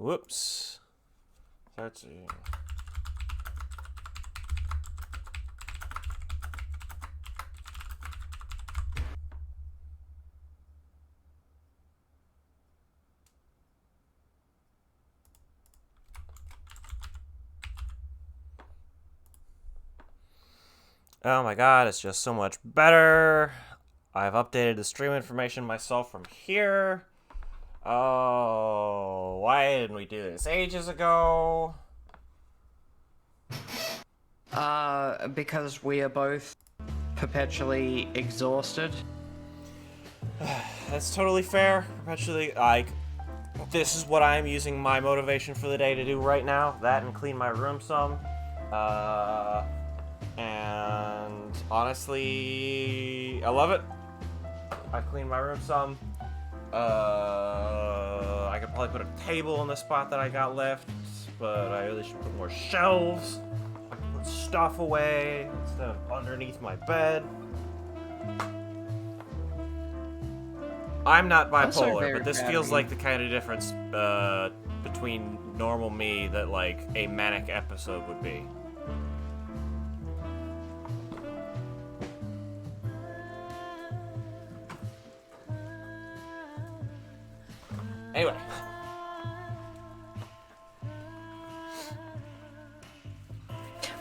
Whoops. 13. Oh my god, it's just so much better. I've updated the stream information myself from here. Oh, why didn't we do this ages ago? Because we are both perpetually exhausted. That's totally fair. Perpetually, like, this is what I'm using my motivation for the day to do right now. That and clean my room some. And honestly, I love it. I've cleaned my room some. I could probably put a table in the spot that I got left, but I really should put more shelves. I can put stuff away instead of underneath my bed. I'm not bipolar, but this feels like the kind of difference between normal me that, like, a manic episode would be. Anyway.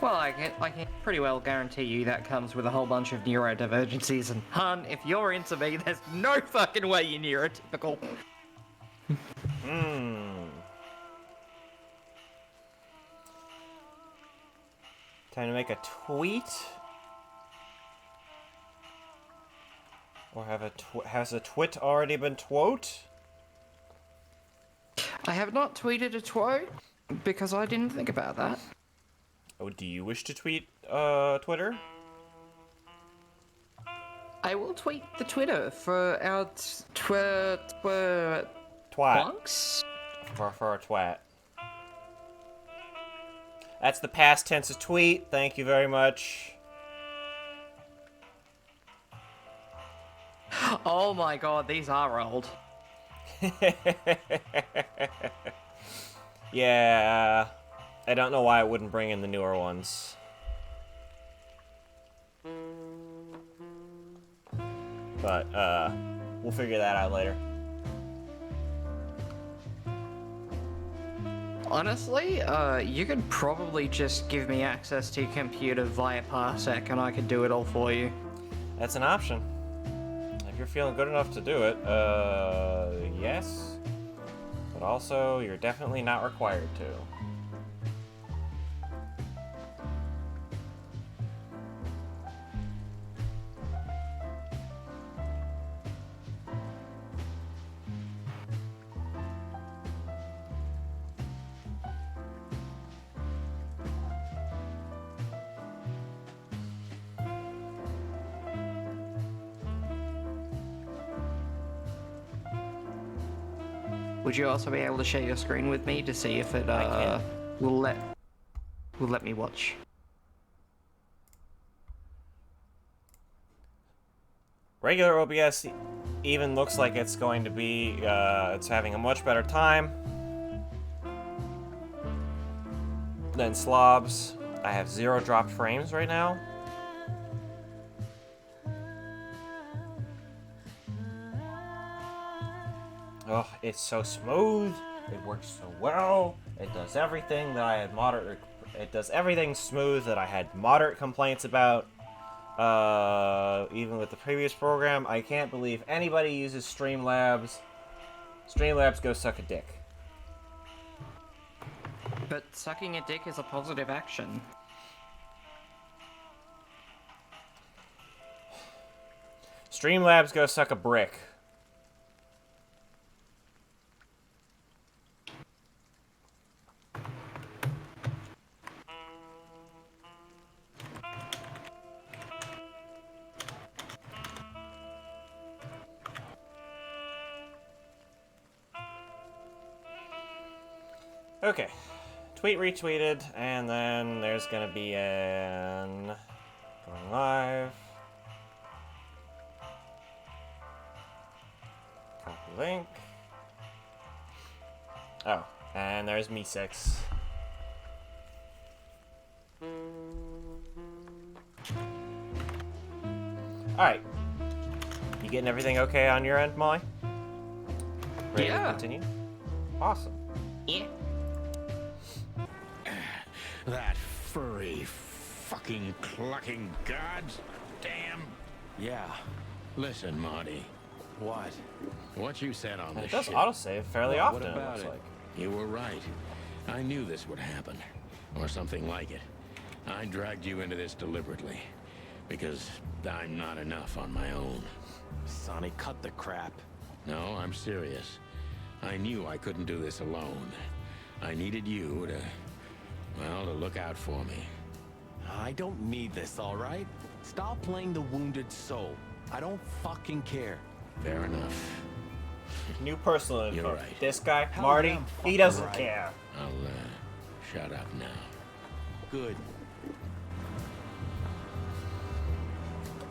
Well, I can pretty well guarantee you that comes with a whole bunch of neurodivergencies, and hun, if you're into me, there's no fucking way you're neurotypical. Time to make a tweet? Or has a twit already been twote? I have not tweeted a twote, because I didn't think about that. Oh, do you wish to tweet, Twitter? I will tweet the Twitter for our Twat. plunks? For a twat. That's the past tense of tweet. Thank you very much. Oh my god, these are old. Yeah. I don't know why it wouldn't bring in the newer ones. But, we'll figure that out later. Honestly, you could probably just give me access to your computer via Parsec and I could do it all for you. That's an option. If you're feeling good enough to do it, yes. But also, you're definitely not required to. Would you also be able to share your screen with me to see if it will let me watch? Regular OBS even looks like it's going to be, it's having a much better time than Slobs. I have 0 dropped frames right now. Oh, it's so smooth. It works so well. It does everything that I had it does everything smooth that I had moderate complaints about. Even with the previous program, I can't believe anybody uses Streamlabs. Streamlabs, go suck a dick. But sucking a dick is a positive action. Streamlabs, go suck a brick. Okay, tweet retweeted, and then there's gonna be an going live. Copy link. Oh, And there's me 6. Alright. You getting everything okay on your end, Molly? Ready to continue? Awesome. Yeah. That furry, fucking clucking gods. Damn. Yeah. Listen, Marty. What? What you said on And the it does ship. autosave fairly Well, often, what it about looks it? like. You were right. I knew this would happen. Or something like it. I dragged you into this deliberately. Because I'm not enough on my own. Sonny, cut the crap. No, I'm serious. I knew I couldn't do this alone. I needed you to, well, to look out for me. I don't need this, all right? Stop playing the wounded soul. I don't fucking care. Fair enough. New personal info. You're right. This guy, Hell Marty, yeah, I'm he fucking doesn't right. care. I'll, shut up now. Good.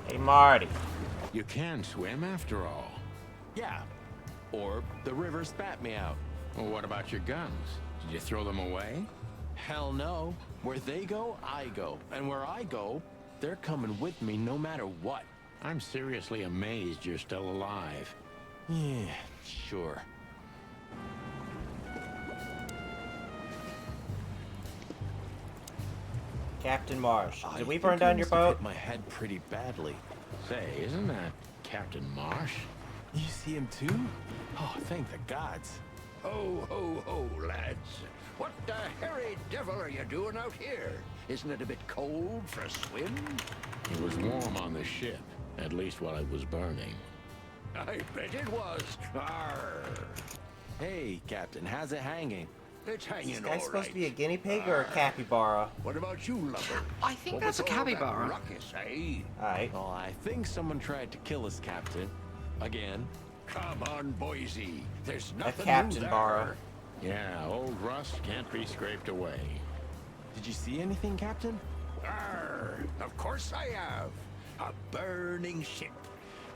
Hey, Marty. You can swim after all. Yeah. Or the river spat me out. Well, what about your guns? Did you throw them away? Hell no. Where they go, I go. And where I go, they're coming with me no matter what. I'm seriously amazed you're still alive. Yeah, sure. Captain Marsh. I Did we think burn I down your must have boat? hit my head pretty badly. Say, isn't that Captain Marsh? You see him too? Oh, thank the gods. Ho, ho, ho, lads. What the hairy devil are you doing out here? Isn't it a bit cold for a swim? It was warm on the ship, at least while it was burning. I bet it was. Arr. Hey, Captain, how's it hanging? It's Is hanging this all guy right. supposed to be a guinea pig or a capybara? What about you, lover? I think What that's a was all that capybara. ruckus, eh? Alright. Oh, I think someone tried to kill us, Captain. Again. Come on, Boise. There's A nothing captain new bar. Yeah, old rust can't be scraped away. Did you see anything, Captain? there. Arr, of course I have. A burning ship.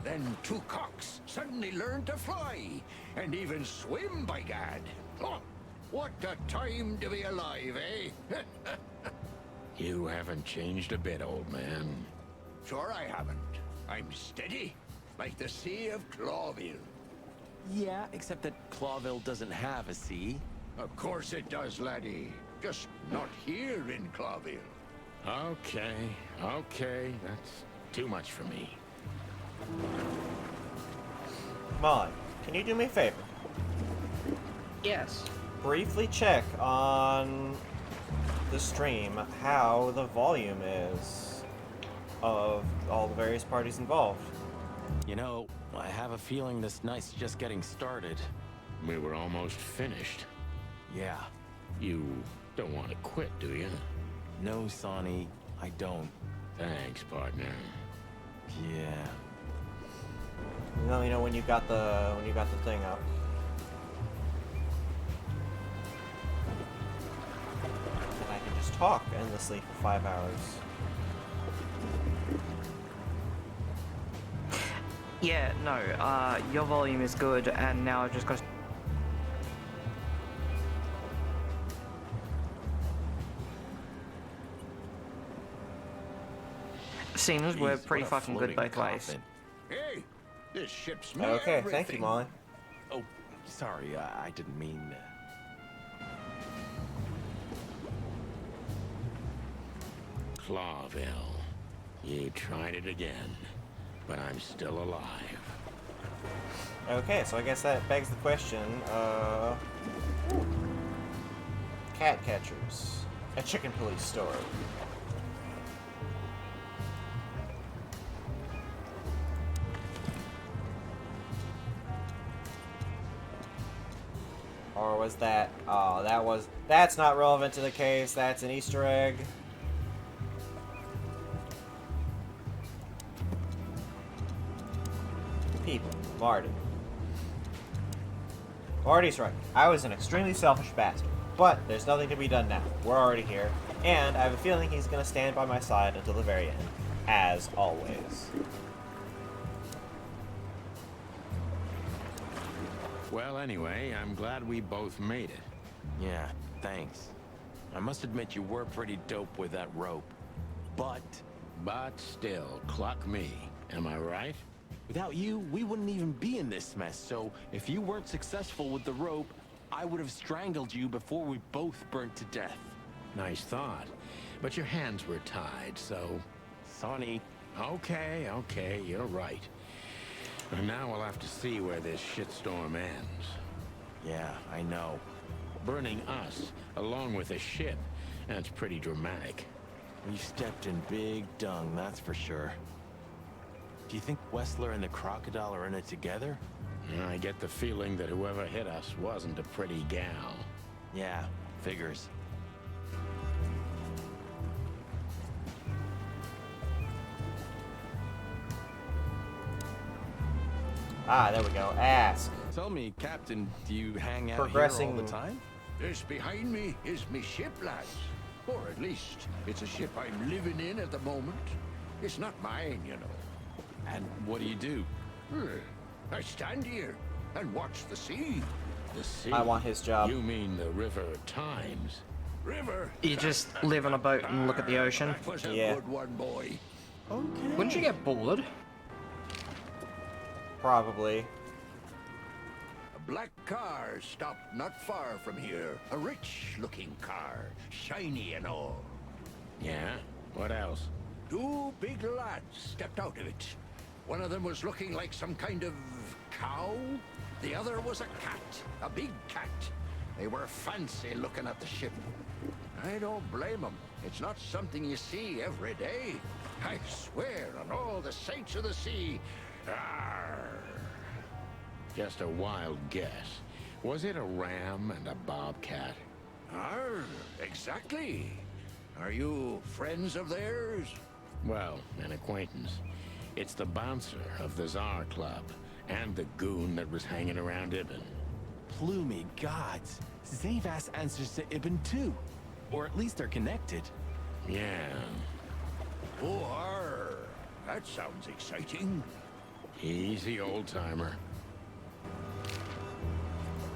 Then 2 cocks suddenly learned to fly and even swim, by gad. Oh, what a time to be alive, eh? You haven't changed a bit, old man. Sure I haven't. I'm steady, like the Sea of Clawville. Yeah, except that Clawville doesn't have a sea. Of course it does, laddie. Just not here in Clawville. Okay, that's too much for me. Molly, can you do me a favor? Yes. Briefly check on the stream how the volume is of all the various parties involved. You know, I have a feeling this night's just getting started. We were almost finished. Yeah. You don't want to quit, do you? No, Sonny, I don't. Thanks, partner. Yeah. Let me know when you got the thing up. And I can just talk endlessly for 5 hours. Yeah, no, your volume is good, and now I've just got. Seems we're Jeez, pretty what a fucking good floating both ways. coffin. Hey, this ship's me Okay, everything. thank you, Molly. Oh, sorry, I didn't mean... Clawville. You tried it again, but I'm still alive. Okay, so I guess that begs the question, cat catchers. A chicken police story. Or was that, oh, that's not relevant to the case, that's an Easter egg. People, Marty. Marty's right. I was an extremely selfish bastard. But there's nothing to be done now. We're already here. And I have a feeling he's going to stand by my side until the very end. As always. Well, anyway, I'm glad we both made it. Yeah, thanks. I must admit you were pretty dope with that rope. But Still, cluck me. Am I right? without you, we wouldn't even be in this mess. So if you weren't successful with the rope, I would have strangled you before we both burnt to death. Nice thought. But your hands were tied, so... Sonny. Okay, you're right. And now we'll have to see where this shitstorm ends. Yeah, I know. Burning us, along with the ship, that's pretty dramatic. We've stepped in big dung, that's for sure. Do you think Wessler and the crocodile are in it together? I get the feeling that whoever hit us wasn't a pretty gal. Yeah, figures. Ah, there we go. Ask. Tell me, Captain, do you hang out Progressing- here all the time? This behind me is me ship, lads. Or at least, it's a ship I'm living in at the moment. It's not mine, you know. And what do you do? I stand here and watch the sea. The sea? I want his job. You mean the River Times? River. You just live on a boat and look at the ocean. That was a Yeah. good one, boy. Okay. Wouldn't you get bored? Probably. A black car stopped not far from here. A rich-looking car, shiny and all. Yeah? What else? Two big lads stepped out of it. One of them was looking like some kind of cow. The other was a cat, a big cat. They were fancy looking at the ship. I don't blame them. It's not something you see every day. I swear on all the saints of the sea. Arr. Just a wild guess. Was it a ram and a bobcat? Arr, exactly. Are you friends of theirs? Well, an acquaintance. It's the bouncer of the Tsar Club, and the goon that was hanging around Ibn. Plumey gods. Zavas answers to Ibn too. Or at least they're connected. Yeah, Oh, arr. That sounds exciting. easy old-timer.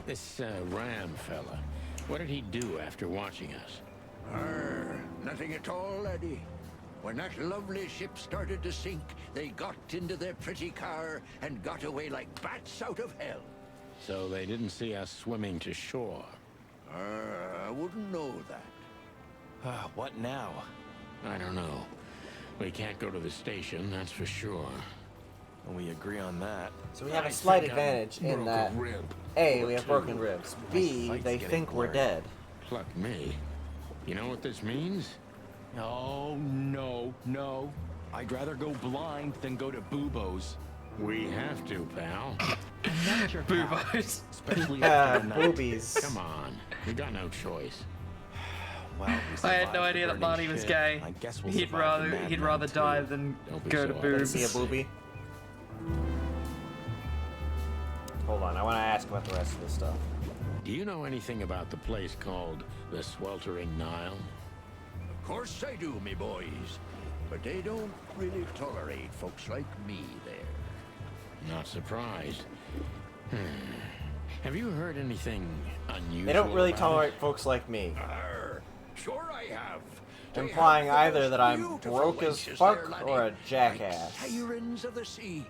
This Ram fella, what did he do after watching us? Arr, nothing at all, laddie. When that lovely ship started to sink, they got into their pretty car and got away like bats out of hell. So they didn't see us swimming to shore. I wouldn't know that. What now? I don't know. We can't go to the station, that's for sure. We agree on that. So we have I a slight think I advantage in broke a that rib A, or we have two. broken ribs. B, sight's they getting think we're blurry. dead. Pluck me. You know what this means? Oh, no, no. I'd rather go blind than go to Bubo's. We have to, pal. Not your pal, Boobos. especially Ah, after the night. boobies. Come on. We got no choice. Well, we I had survived no the idea that burning Marty was ship. gay. I guess we'll He'd survive the rather madman, die too. than Don't be go so to optimistic. boobs. See a booby? Hold on, I want to ask about the rest of this stuff. Do you know anything about the place called the Sweltering Nile? Of course I do, me boys. But they don't really tolerate folks like me there. Not surprised. Have you heard anything unusual? They don't really about tolerate it? folks like me. Arr, sure I have. They Implying have the either most that I'm beautiful broke as wenches fuck there, laddie, or a like jackass. sirens of the sea.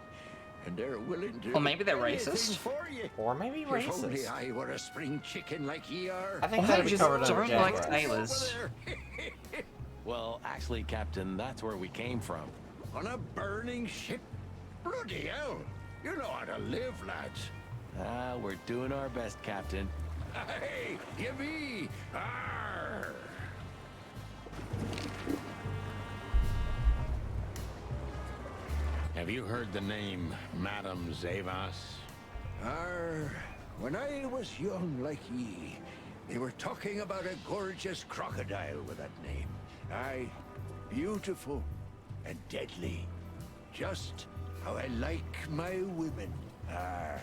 And they're willing to Or maybe they're do anything racist. for you. Or maybe If only racist. I were a spring chicken like ye are. I think Or that'd they be just covered under don't like jackass. sailors. Over there. Well, actually, Captain, that's where we came from. On a burning ship? Bloody hell! You know how to live, lads. We're doing our best, Captain. Hey, you me! Arr! Have you heard the name Madame Zavas? Arr, when I was young like ye, they were talking about a gorgeous crocodile with that name. Aye, beautiful and deadly. Just how I like my women. Arr.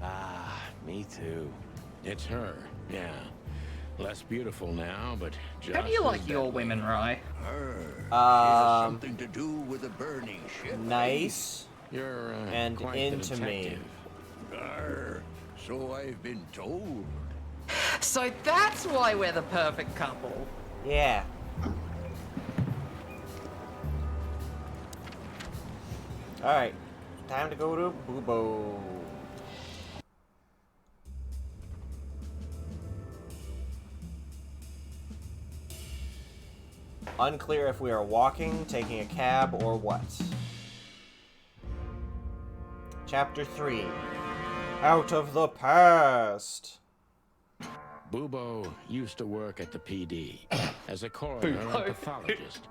Ah, me too. It's her, yeah. Less beautiful now, but just How do you as like your deadly. women, Rye? Arr. She has Um, something to do with the burning ship. Nice. You're And quite the into me. detective. Arr, so I've been told. So that's why we're the perfect couple. Yeah. Alright. Time to go to Boobo. Unclear if we are walking, taking a cab, or what. Chapter 3. Out of the past! Bubo used to work at the PD as a coroner and pathologist.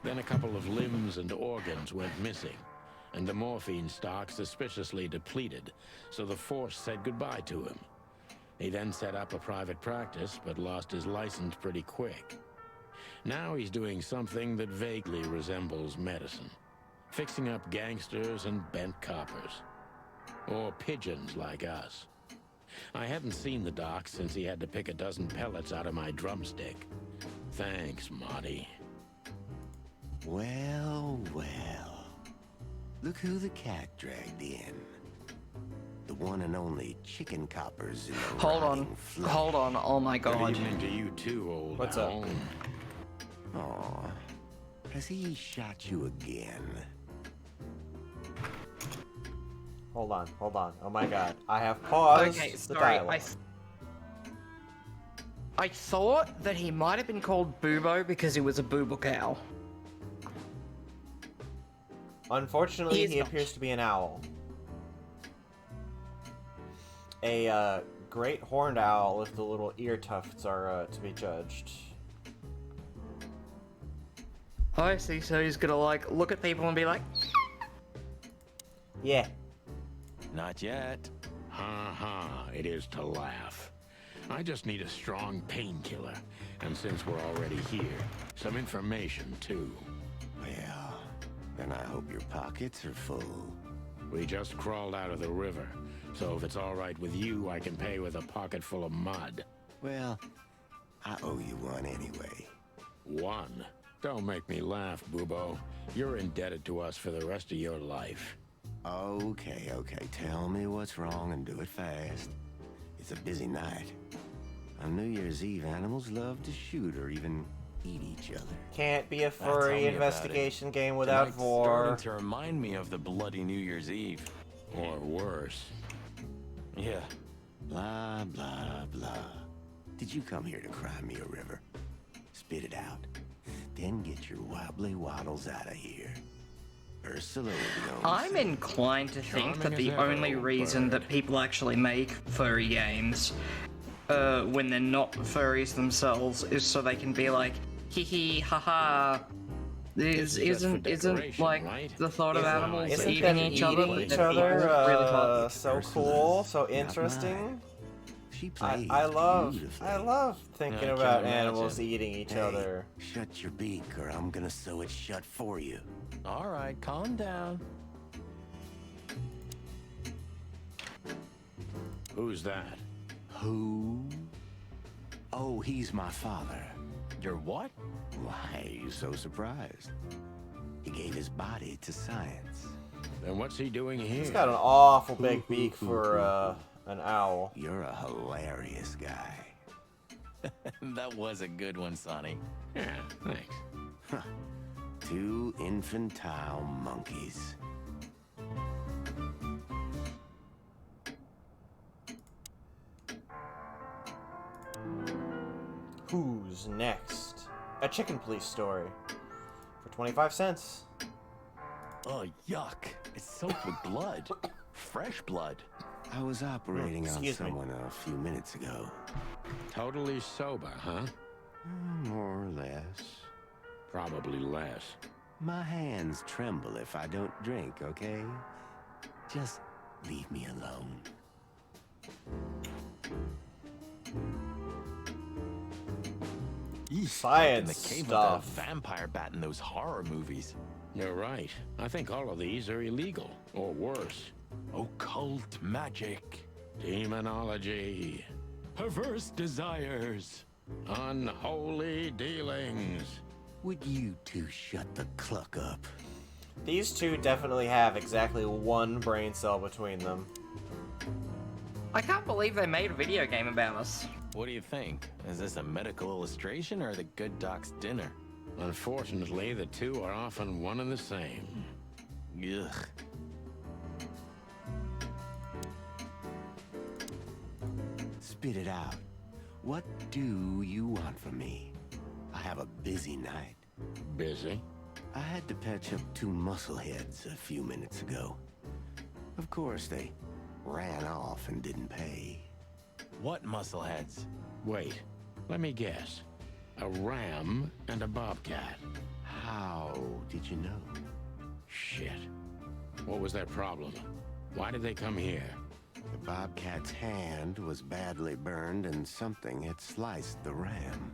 Then a couple of limbs and organs went missing, and the morphine stock suspiciously depleted, so the force said goodbye to him. He then set up a private practice, but lost his license pretty quick. Now he's doing something that vaguely resembles medicine. Fixing up gangsters and bent coppers. Or pigeons like us. I hadn't seen the doc since he had to pick a dozen pellets out of my drumstick. Thanks, Marty. Well, well. Look who the cat dragged in. The one and only chicken coppers in the Hold on, oh my Good god. evening to you too, old What's up? owl. Aw, has he shot you again? Hold on. Oh my god. I have paused Okay, the sorry. dialogue. I thought that he might have been called Bubo because he was a booble cow. Unfortunately, is he not. appears to be an owl. A great horned owl if the little ear tufts are to be judged. I see, so he's gonna like look at people and be like, Yeah. Not yet. Ha ha, it is to laugh. I just need a strong painkiller, and since we're already here, some information too. Well, then I hope your pockets are full. We just crawled out of the river, so if it's all right with you, I can pay with a pocket full of mud. Well, I owe you one anyway. One? Don't make me laugh, Bubo. You're indebted to us for the rest of your life. Okay, tell me what's wrong and do it fast. It's a busy night. On New Year's Eve, animals love to shoot or even eat each other. Can't be a tell me furry about investigation game without Tonight's vor. starting to remind me of the bloody New Year's Eve. Or worse. Yeah. Blah, blah, blah. Did you come here to cry me a river? Spit it out. Then get your wobbly waddles out of here. Ursula will be on I'm soon. inclined to think that Charming the as ever, only old reason bird. that people actually make furry games, when they're not furries themselves, is so they can be like, hee hee, haha. This is just for Isn't decoration, like right? the thought of Isn't- animals Isn't eating them each other? eating each that other people really hard? so cool, so interesting? She plays I love beautifully. thinking I can about animals imagine. eating each Hey, other. shut your beak or I'm gonna sew it shut for you. All right, calm down. Who's that? Who? Oh, he's my father. Your what? Why are you so surprised? He gave his body to science. Then what's he doing here? He's got an awful big beak for an owl. You're a hilarious guy. That was a good one, Sonny. Yeah, thanks. Two infantile monkeys. Who's next? A chicken police story. For 25 cents. Oh, yuck. It's soaked with blood. Fresh blood. I was operating on excuse me. someone a few minutes ago. Totally sober, huh? More or less. Probably less. My hands tremble if I don't drink, okay? Just leave me alone. Science in the cave stuff. of the vampire bat in those horror movies. You're right. I think all of these are illegal, or worse. Occult magic. Demonology. Perverse desires. Unholy dealings. Would you two shut the cluck up? These two definitely have exactly one brain cell between them. I can't believe they made a video game about us. What do you think? Is this a medical illustration or the good doc's dinner? Unfortunately, the two are often one and the same. Ugh. Spit it out. What do you want from me? I have a busy night. Busy? I had to patch up two muscleheads a few minutes ago. Of course, they ran off and didn't pay. What muscleheads? Wait, let me guess. A ram and a bobcat. How did you know? Shit. What was their problem? Why did they come here? The bobcat's hand was badly burned and something had sliced the ram.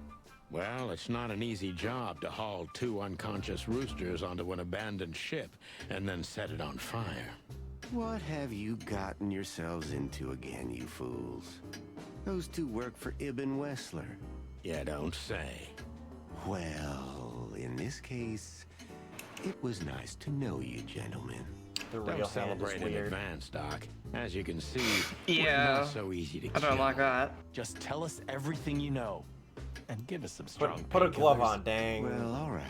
Well, it's not an easy job to haul two unconscious roosters onto an abandoned ship and then set it on fire. What have you gotten yourselves into again, you fools? Those two work for Ibn Wessler. You don't say. Well, in this case, it was nice to know you, gentlemen. The real Don't hand is celebrate in weird. advance, Doc. As you can see, Yeah. we're not so easy to I don't kill. like that. Just tell us everything you know. And give us some strong Put a glove painkillers. on, dang. Well, all right.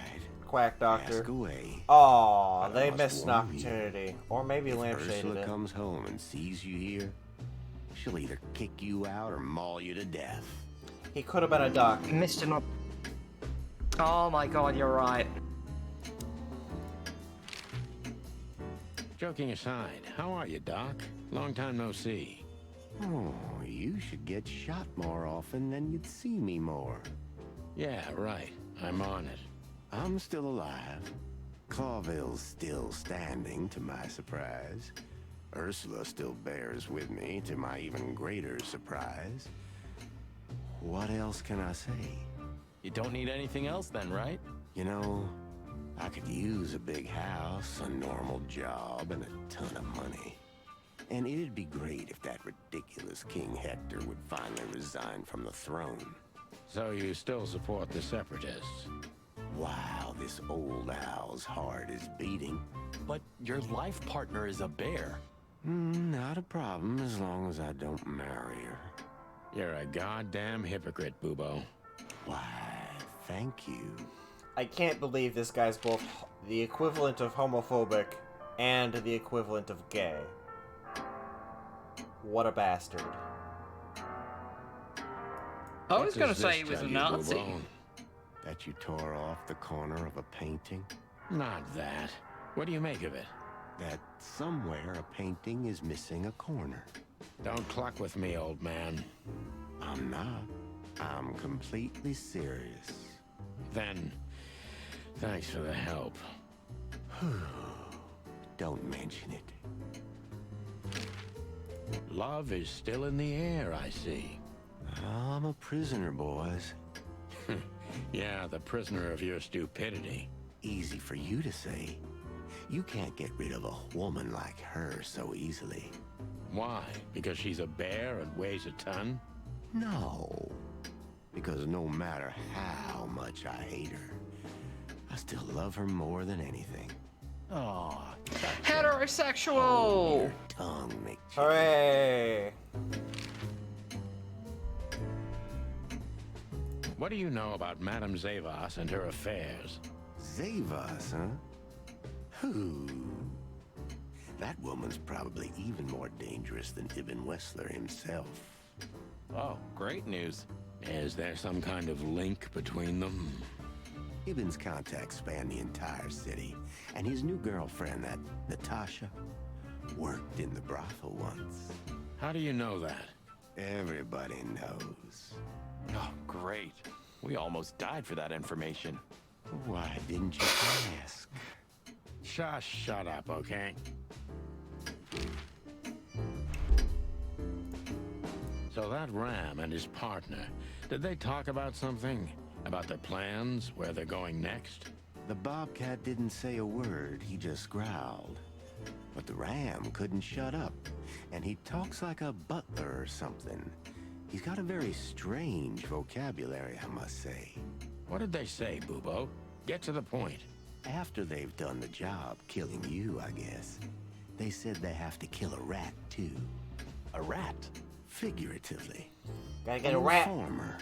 Quack doctor. Ask away. Aw, But I they must missed an warn you, opportunity. Or maybe If lampshaded Ursula it. comes home and sees you here, she'll either kick you out or maul you to death. He could have been a duck. Mr. Not. Oh my god, you're right. Joking aside, how are you, Doc? Long time no see. Oh, you should get shot more often, then you'd see me more. Yeah, right. I'm on it. I'm still alive. Clawville's still standing, to my surprise. Ursula still bears with me, to my even greater surprise. What else can I say? You don't need anything else then, right? You know, I could use a big house, a normal job, and a ton of money. And it'd be great if that ridiculous King Hector would finally resign from the throne. So you still support the Separatists? Wow, this old owl's heart is beating. But your life partner is a bear. Not a problem as long as I don't marry her. You're a goddamn hypocrite, Bubo. Why, thank you. I can't believe this guy's both the equivalent of homophobic and the equivalent of gay. What a bastard. I What was does gonna this say he was tell a you, Nazi. Bubo? That you tore off the corner of a painting? Not that. What do you make of it? That somewhere a painting is missing a corner. Don't cluck with me, old man. I'm not. I'm completely serious. Then, thanks for the help. Don't mention it. Love is still in the air, I see. I'm a prisoner, boys. Yeah, the prisoner of your stupidity. Easy for you to say. You can't get rid of a woman like her so easily. Why? Because she's a bear and weighs a ton? No. Because no matter how much I hate her, I still love her more than anything. Oh, Heterosexual! Your tongue makes you... Hooray! What do you know about Madame Zavas and her affairs? Zavas, huh? Who? That woman's probably even more dangerous than Ibn Wessler himself. oh, great news. Is there some kind of link between them? Ibn's contacts span the entire city, and his new girlfriend, that Natasha, worked in the brothel once. How do you know that? Everybody knows. Oh, great. We almost died for that information. Why didn't you ask? Shush, shut up, okay? So that Ram and his partner, did they talk about something? About their plans, where they're going next? The bobcat didn't say a word, he just growled. But the ram couldn't shut up, and he talks like a butler or something. He's got a very strange vocabulary, I must say. What did they say, Bubo? Get to the point. After they've done the job killing you, I guess, they said they have to kill a rat, too. A rat? Figuratively. Gotta get An a rat. informer.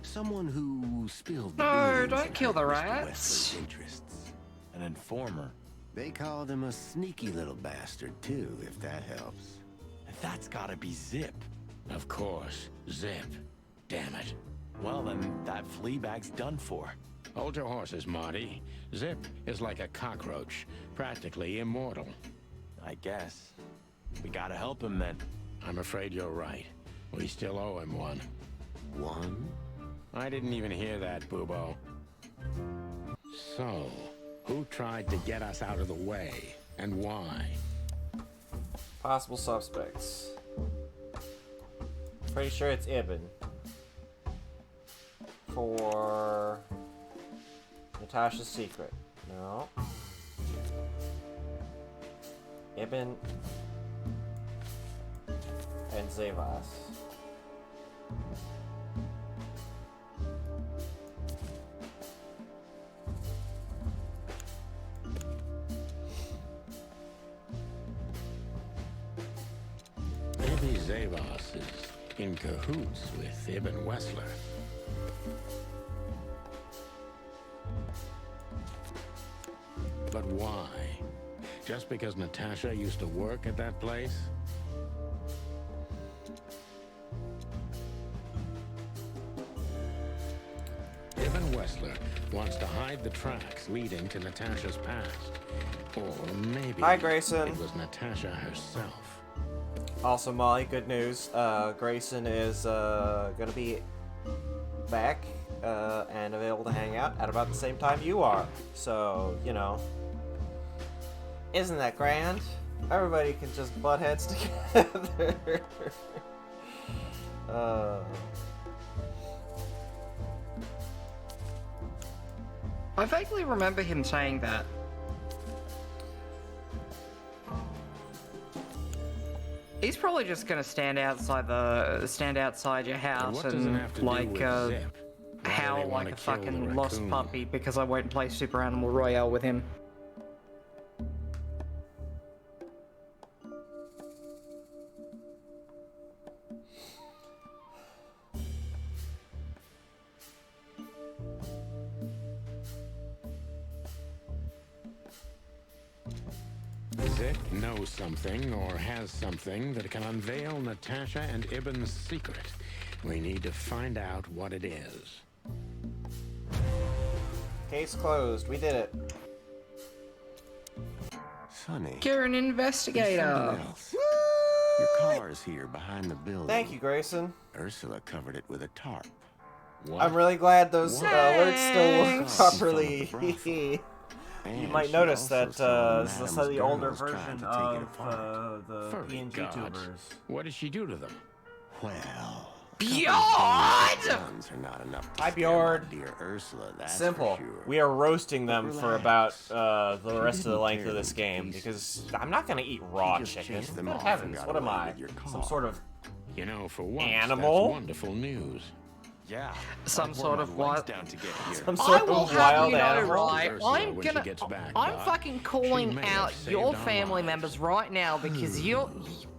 Someone who spilled the No, beans don't and kill the hurt Mr. rats. Wesley's interests. An informer. They called him a sneaky little bastard, too, if that helps. That's gotta be Zip. Of course, Zip. Damn it. Well, then that flea bag's done for. Hold your horses, Marty. Zip is like a cockroach, practically immortal. I guess. We gotta help him then. I'm afraid you're right. We still owe him one. One? I didn't even hear that, Boobo. So, who tried to get us out of the way, and why? Possible suspects. Pretty sure it's Ibn. For Natasha's secret. No. Ibn and Zavas. Maybe Zavas is in cahoots with Ibn Wessler. But why? Just because Natasha used to work at that place? Ibn Wessler wants to hide the tracks leading to Natasha's past. Or maybe Hi, Grayson. it was Natasha herself. Also, Molly, good news. Grayson is gonna be back and available to hang out at about the same time you are. So, you know, isn't that grand? Everybody can just butt heads together. I vaguely remember him saying that. He's probably just gonna stand outside your house what does it and have to do like with Zip? Why do they howl wanna like a kill the fucking lost raccoon? puppy because I won't play Super Animal Royale with him. Zip knows something or has something that can unveil Natasha and Ibn's secret. We need to find out what it is. Case closed. We did it. Sonny. You're an there's investigator. something else. Your car's here behind the building. Thank you, Grayson. Ursula covered it with a tarp. What? I'm really glad those alerts still work Thanks. properly. You And might she notice also that saw this is a Madam's slightly older girls trying version to take it of apart. the Furry PNG gods. tubers. What did she do to them? Well, Bjorn! guns are not enough to Hi, scare Bjorn. my dear Ursula, that's Simple. for sure. We are roasting them for about Relax. the rest of the didn't length tear of this them to game pieces. because I'm not gonna eat raw just chicken. chased them Good off heavens, and got what am away I? with your Some car. sort of You know, for once, Animal? that's wonderful news. Yeah. Some I wore sort my of legs wild- down to get here. some I sort will of have wild you know, animal. right? Ursula I'm when she gonna. gets back, I'm Doc. fucking She calling may have out saved your our family lives. members right now because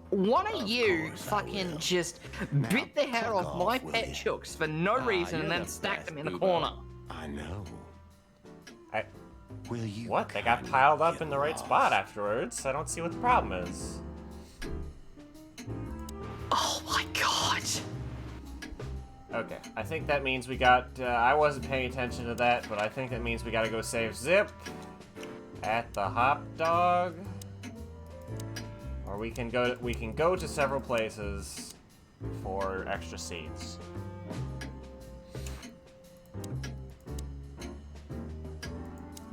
one of you course I fucking will. just Now, bit the head fuck off my off, will pet ya? chooks for no reason you're and then the stacked best, them in the Boobo. corner. I know. I, Will you what? They got kindly piled up get in the right lost? spot afterwards. I don't see what the problem is. Oh my god. Okay, I think that means we got. I wasn't paying attention to that, but I think that means we gotta go save Zip at the Hop Dog, or we can go to several places for extra seeds.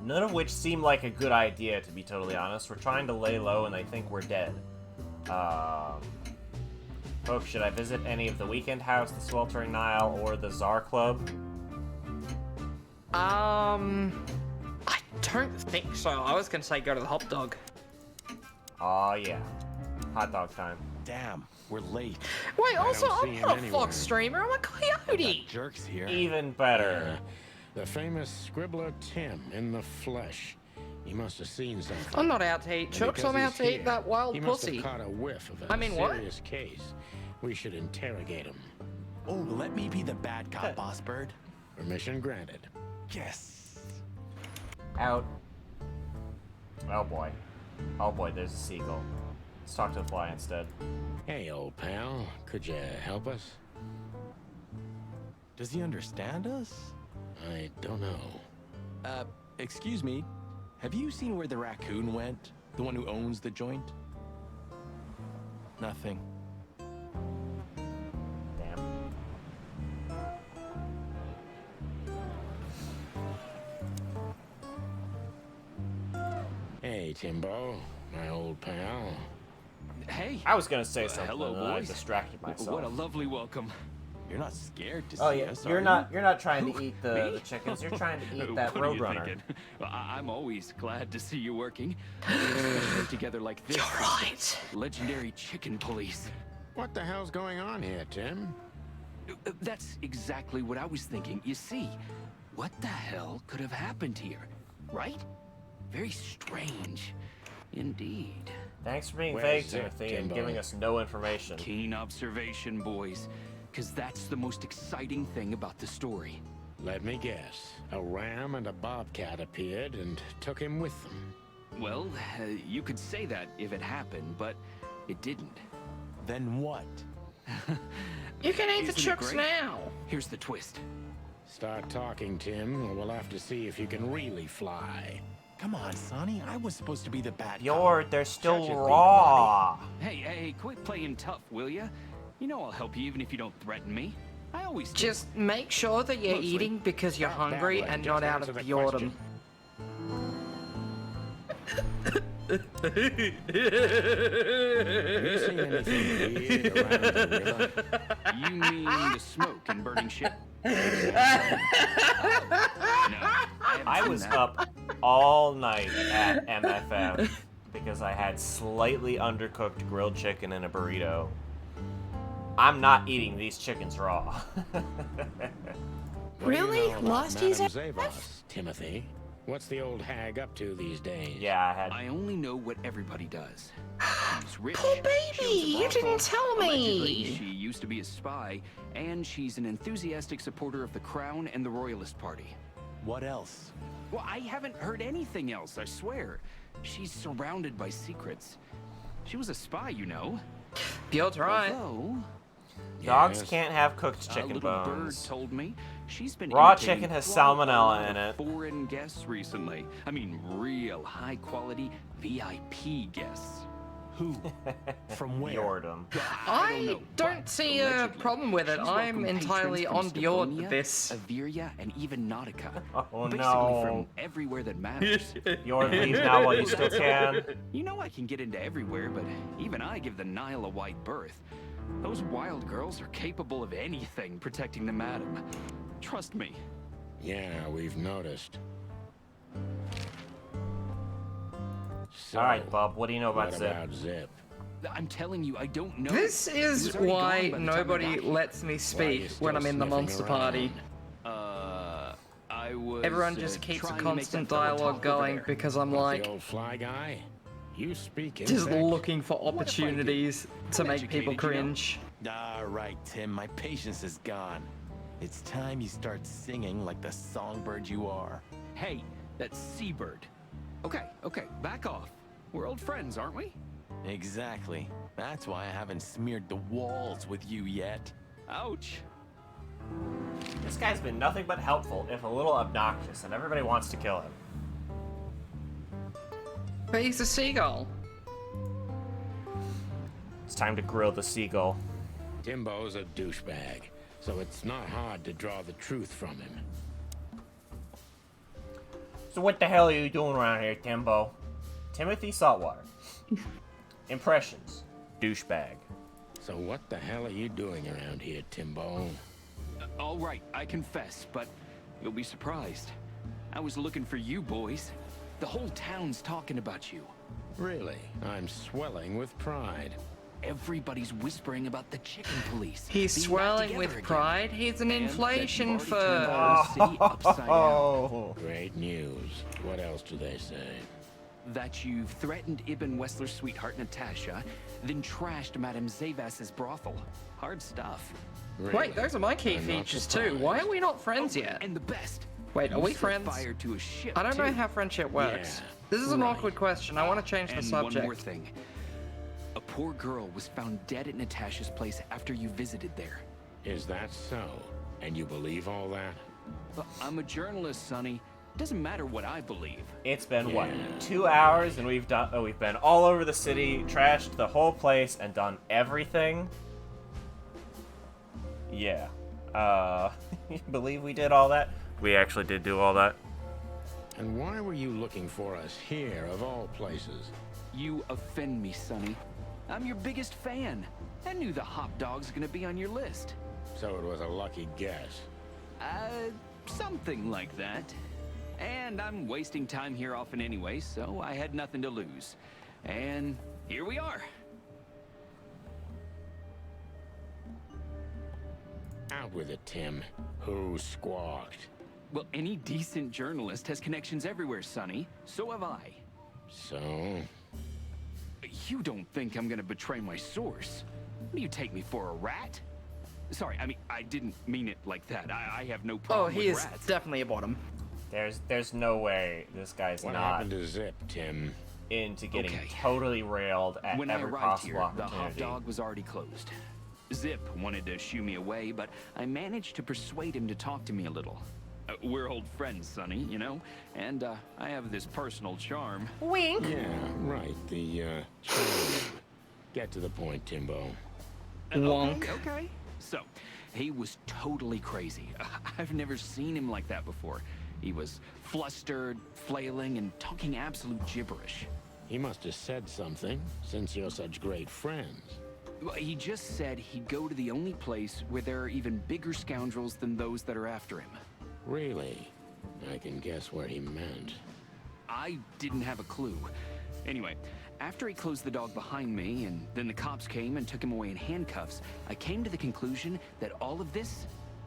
None of which seem like a good idea, to be totally honest. We're trying to lay low, and they think we're dead. Folks, should I visit any of the Weekend House, the Sweltering Nile, or the Czar Club? I don't think so. I was gonna say go to the hot dog. Aw, yeah. Hot dog time. Damn, we're late. Wait, also, don't see I'm him not a anywhere. Fox streamer. I'm a coyote. Jerk's here. Even better. The famous scribbler Tim in the flesh. He must have seen something. I'm not out to eat And chooks. because I'm out he's to eat here, that wild he must pussy. have caught a whiff of a I mean, what? serious case. We should interrogate him. Oh, let me be the bad cop, boss bird. Permission granted. Yes. Out. Oh boy. Oh boy, there's a seagull. Let's talk to the fly instead. Hey, old pal, could you help us? Does he understand us? I don't know. Excuse me. Have you seen where the raccoon went? The one who owns the joint? Nothing. Damn. Hey, Timbo, my old pal. Hey. I was gonna say something, hello, and I boys. distracted myself. What a lovely welcome. You're not scared to see Oh yeah, us, you're are not. you? You're not trying to Who? eat Me? the chickens. You're trying to eat that What are you roadrunner. thinking? Well, I'm always glad to see you working. Especially together like this. You're right. Legendary chicken police. What the hell's going on here, Tim? That's exactly what I was thinking. You see, what the hell could have happened here? Right? Very strange. Indeed. Thanks for being Where's vague, Zip, Timothy, and Timbo? giving us no information. Keen observation, boys. Because that's the most exciting thing about the story. Let me guess. A ram and a bobcat appeared and took him with them. Well, you could say that if it happened, but it didn't. Then what? You can eat the Isn't it chooks great? now. Here's the twist. Start talking, Tim, or we'll have to see if you can really fly. Come on, Sonny. I was supposed to be the bad You're. cop. They're still Such a big raw. Hey, quit playing tough, will ya? You know I'll help you even if you don't threaten me. I always do. Just make sure that you're Mostly. eating because you're Stop hungry babbling, and just not out answer of the boredom. Have you seen anything weird around the river? You mean the smoke and burning ship? No, I was up all night at MFM because I had slightly undercooked grilled chicken in a burrito. I'm not eating these chickens raw. What do you Really? know about Last year's Madame Zavos, Timothy? What's the old hag up to these days? Yeah, I had. I only know what everybody does. She's rich. Poor she baby, owns a you brothel, didn't tell allegedly me. She used to be a spy, and she's an enthusiastic supporter of the Crown and the Royalist Party. What else? Well, I haven't heard anything else, I swear. She's surrounded by secrets. She was a spy, you know. You're right. Although, Dogs Yes. can't have cooked a chicken little bird bones. told me she's been Raw imitating chicken has quite a lot salmonella in of it. Foreign guests recently. I mean, real high quality VIP guests. Who? From where? Yordam. I don't but see a allegedly, problem with it. she's I'm welcomed entirely patrons on from board Stavonia, with this. Averia, and even Nautica. Oh, Basically no. from everywhere that matters. Yord, leave now while you still can. You know I can get into everywhere, but even I give the Nile a wide berth. Those wild girls are capable of anything protecting the madam. Trust me. Yeah, we've noticed. So, All right, Bob. What do you know about what Zip? about Zip? I'm telling you, I don't know. This He is was already why gone by the time I nobody got here. lets me Why are speak you when still I'm in the sniffing monster around? party. I was. Everyone just keeps a trying to make constant that fella dialogue talk over going there. because I'm What, like the old fly guy? You speak in just fact? looking for if I do? opportunities to I'm make people educated, you know? cringe. All right, Tim. My patience is gone. It's time you start singing like the songbird you are. Hey, that's Seabird. Okay, back off. We're old friends, aren't we? Exactly. That's why I haven't smeared the walls with you yet. Ouch. This guy's been nothing but helpful, if a little obnoxious, and everybody wants to kill him. But he's a seagull. It's time to grill the seagull. Timbo's a douchebag, so it's not hard to draw the truth from him. So what the hell are you doing around here, Timbo? Timothy Saltwater. Impressions. Douchebag. So what the hell are you doing around here, Timbo? All right, I confess, but you'll be surprised. I was looking for you boys. The whole town's talking about you. Really? I'm swelling with pride. Everybody's whispering about the chicken police. He's being back swelling together with again. pride. He's an And that inflation you've already turned the for. whole city upside down. Oh. Great news. What else do they say? that you've threatened Ibn Wessler's sweetheart, Natasha, then trashed Madame Zavas's brothel. Hard stuff. Really? Wait, those are my key I'm not features too. surprised. Why are we not friends yet? And the best. Wait, are you we set friends? fire to a ship, I don't know too. how friendship works. Yeah, This is an right. awkward question. I want to change the And subject. one more thing. A poor girl was found dead at Natasha's place after you visited there. Is that so? And you believe all that? But I'm a journalist, Sonny. Doesn't matter what I believe. It's been what, Yeah. 2 hours, and we've been all over the city, trashed the whole place, and done everything. Yeah. You believe we did all that? We actually did do all that. And why were you looking for us here, of all places? You offend me, Sonny. I'm your biggest fan. I knew the hot dog's gonna be on your list. So it was a lucky guess. Something like that. And I'm wasting time here often anyway, so I had nothing to lose. And here we are. Out with it, Tim. Who squawked? Well, any decent journalist has connections everywhere, Sonny. So have I. So? You don't think I'm gonna betray my source? What do you take me for, a rat? Sorry, I mean, I didn't mean it like that. I have no Oh, problem he with is rats. definitely a bottom. There's no way this guy's What not happened to Zip, Tim? into getting Okay. totally railed at When I every arrived here, possible the hot opportunity. dog was already closed. Zip wanted to shoo me away, but I managed to persuade him to talk to me a little. We're old friends, Sonny, you know? And I have this personal charm. Wink. Yeah, right. The, charm. Get to the point, Timbo. Wonk. Okay. So, he was totally crazy. I've never seen him like that before. He was flustered, flailing, and talking absolute gibberish. He must have said something, since you're such great friends. Well, he just said he'd go to the only place where there are even bigger scoundrels than those that are after him. Really? I can guess what he meant. I didn't have a clue. Anyway, after he closed the dog behind me, and then the cops came and took him away in handcuffs, I came to the conclusion that all of this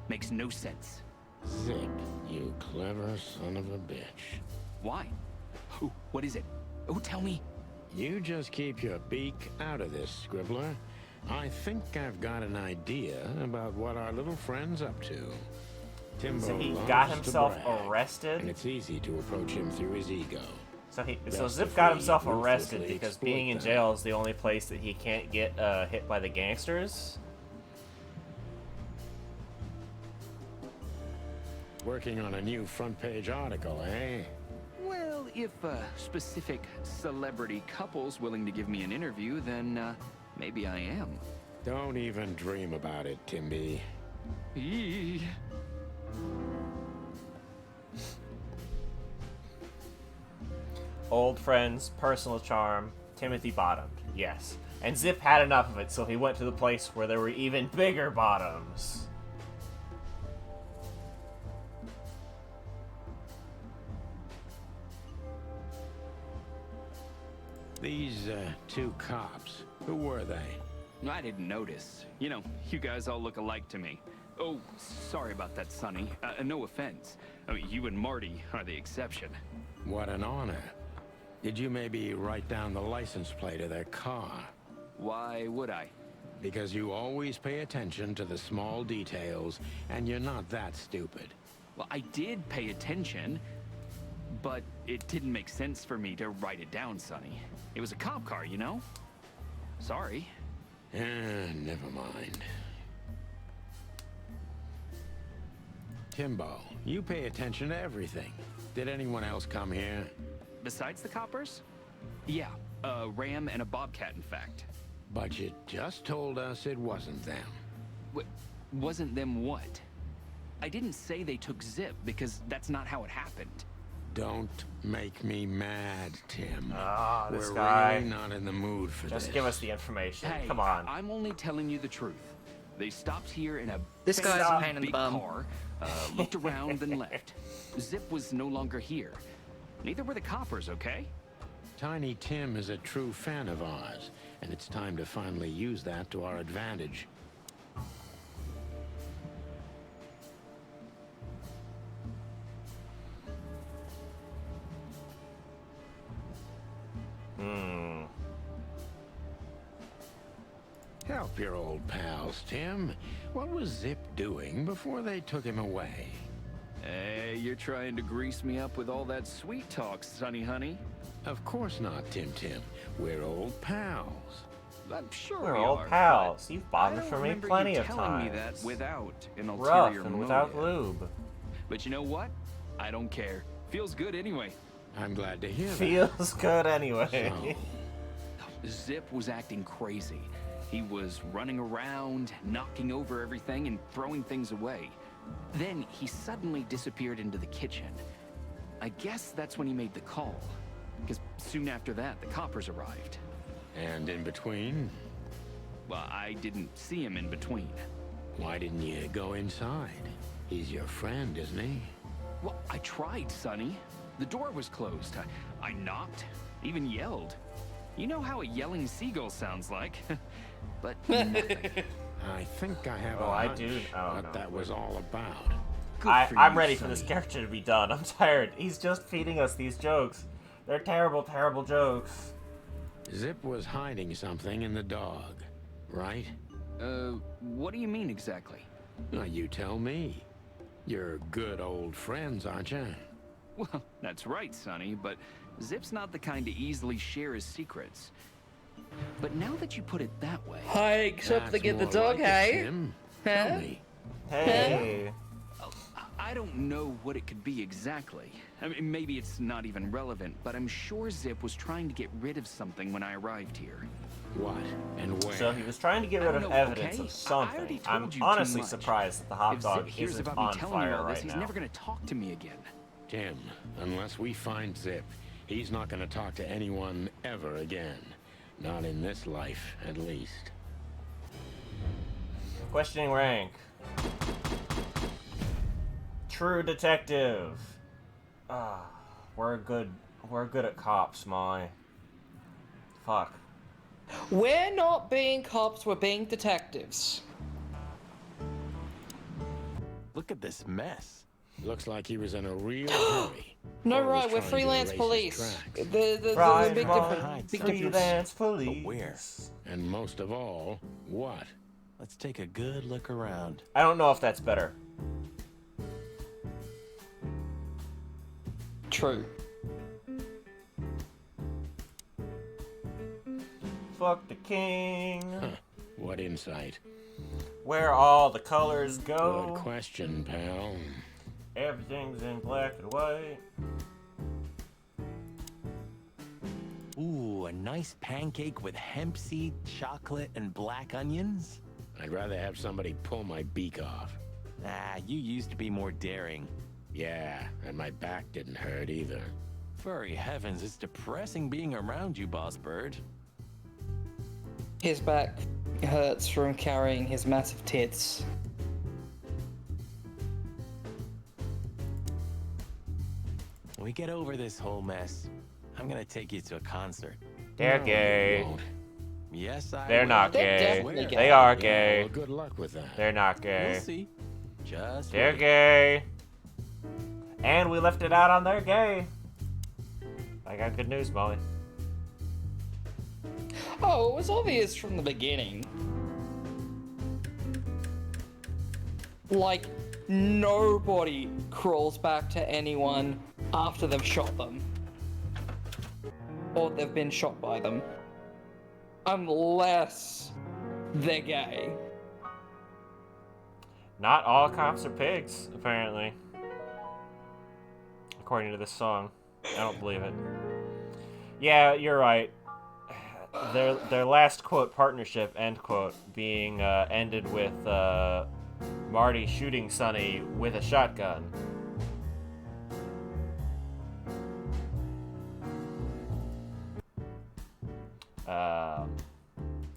makes no sense. Zip, you clever son of a bitch. Why? Oh, what is it? Oh, tell me. You just keep your beak out of this, Scribbler. I think I've got an idea about what our little friend's up to. Timbo So he loves got to himself brag, arrested? and it's easy to approach him through his ego. So Best Zip if got we himself arrested ruthlessly because exploit being in them. jail is the only place that he can't get hit by the gangsters. Working on a new front-page article, eh? Well, if a specific celebrity couple's willing to give me an interview, then maybe I am. Don't even dream about it, Timby. Eee. Old friends, personal charm, Timothy bottomed, yes. And Zip had enough of it, so he went to the place where there were even bigger bottoms. These, two cops, who were they? I didn't notice. You know, you guys all look alike to me. Oh, sorry about that, Sonny. No offense. I mean, you and Marty are the exception. What an honor. Did you maybe write down the license plate of their car? Why would I? Because you always pay attention to the small details, and you're not that stupid. Well, I did pay attention, but it didn't make sense for me to write it down, Sonny. It was a cop car, you know? Sorry. Never mind. Timbo, you pay attention to everything. Did anyone else come here? Besides the coppers? Yeah, a ram and a bobcat, in fact. But you just told us it wasn't them. Wasn't them what? I didn't say they took Zip, because that's not how it happened. Don't make me mad, Tim. Ah, this We're guy. really not in the mood for this. Just give us the information. Hey, Come on. I'm only telling you the truth. They stopped here in a This guy's a fancy pain in the big bum. car, looked around, then left. Zip was no longer here. Neither were the coppers, okay? Tiny Tim is a true fan of ours, and it's time to finally use that to our advantage. Help your old pals, Tim. What was Zip doing before they took him away? Hey, you're trying to grease me up with all that sweet talk, Sonny honey. Of course not, Tim Tim. We're old pals. I'm sure We're we old are, pals. but You've bought I them don't for me remember plenty you of telling times. me that without an Rough ulterior and without motive. lube. But you know what? I don't care. Feels good anyway. I'm glad to hear that. Feels good anyway. So, Zip was acting crazy. He was running around, knocking over everything and throwing things away. Then he suddenly disappeared into the kitchen. I guess that's when he made the call. Because soon after that, the coppers arrived. and in between, Well, I didn't see him in between. why didn't you go inside? He's your friend, isn't he? Well, I tried, Sonny. The door was closed. I knocked, even yelled. You know how a yelling seagull sounds like. But nothing. I think I have Oh, a I hunch do. Oh, what no. that was all about. Good for I'm you, ready for this Sonny. character to be done. I'm tired. He's just feeding us these jokes. They're terrible, terrible jokes. Zip was hiding something in the dog, right? What do you mean exactly? Well, you tell me. You're good old friends, aren't you? Well, that's right, Sonny, but Zip's not the kind to easily share his secrets. But now that you put it that way, Hiding something That's in the more dog, like it, hey? Tim. Huh? Tell me. Hey. I don't know what it could be exactly. I mean, maybe it's not even relevant, but I'm sure Zip was trying to get rid of something when I arrived here. What and where? So he was trying to get I rid don't of know, evidence okay? of I already something. told I'm you too honestly much. surprised that the hot If dog Zip hears isn't about on me telling you fire all this, right he's now. never gonna talk to me again. Tim, unless we find Zip, he's not going to talk to anyone ever again. Not in this life, at least. Questioning rank. True detective. We're good at cops, my. Fuck. We're not being cops, we're being detectives. Look at this mess. Looks like he was in a real hurry. No, Or was right, we're trying to freelance erase his police. tracks. There's a Right, big right. difference. Big difference. Freelance police. But where? And most of all, what? Let's take a good look around. I don't know if that's better. True. Fuck the king. What insight? Where all the colors Good go. question, pal. Everything's in black and white. Ooh, a nice pancake with hemp seed, chocolate, and black onions? I'd rather have somebody pull my beak off. Ah, you used to be more daring. Yeah, and my back didn't hurt either. Furry heavens, it's depressing being around you, Boss Bird. His back hurts from carrying his massive tits. When we get over this whole mess, I'm gonna take you to a concert. They're No, gay. you won't. Yes, I They're will. not They're gay. definitely gay. They are Yeah, gay. well, good luck with that. They're not gay. We'll see. Just They're wait. gay. And we left it out on they're gay. I got good news, Molly. Oh, it was obvious from the beginning. Like, nobody crawls back to anyone after they've shot them. Or they've been shot by them. Unless they're gay. Not all cops are pigs, apparently. According to this song. I don't believe it. Yeah, you're right. Their last quote partnership end quote being ended with Marty shooting Sonny with a shotgun.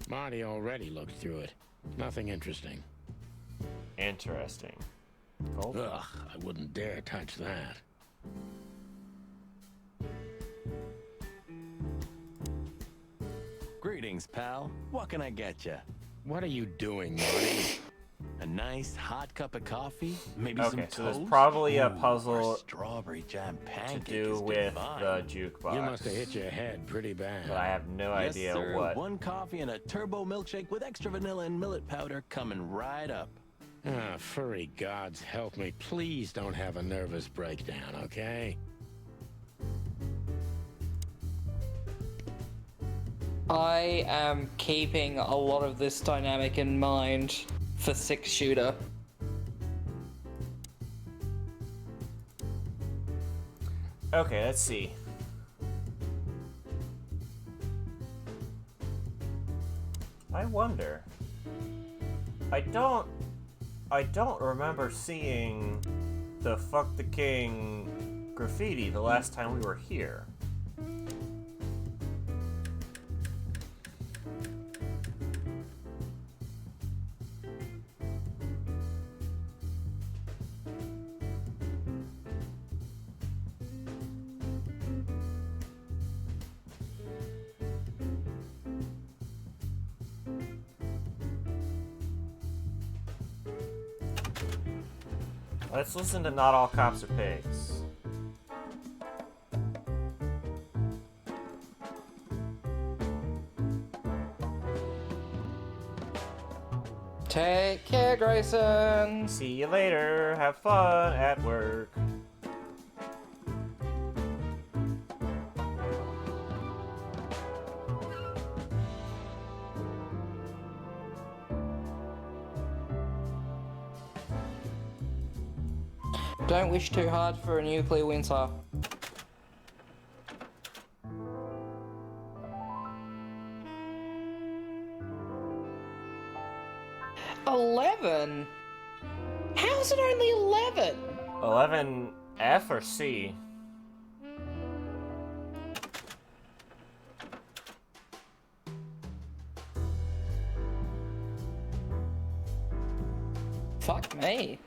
Marty already looked through it. Nothing interesting. Interesting. Cool. Ugh, I wouldn't dare touch that. Greetings, pal. What can I get you? What are you doing, Marty? A nice hot cup of coffee, maybe Okay, some toast. so there's probably a Ooh, puzzle or strawberry jam to pancake do is with divine. the jukebox. You must have hit your head pretty bad. But I have no Yes, idea sir. what. One coffee and a turbo milkshake with extra vanilla and millet powder coming right up. Ah, furry gods help me. Please don't have a nervous breakdown, okay? I am keeping a lot of this dynamic in mind for 6-shooter. Okay, let's see. I wonder. I don't remember seeing the "Fuck the King" graffiti the last time we were here. Let's listen to Not All Cops Are Pigs. Take care, Grayson! See you later. Have fun at work. Don't wish too hard for a nuclear winter. $11? How's it only 11? 11 F or C? Fuck me.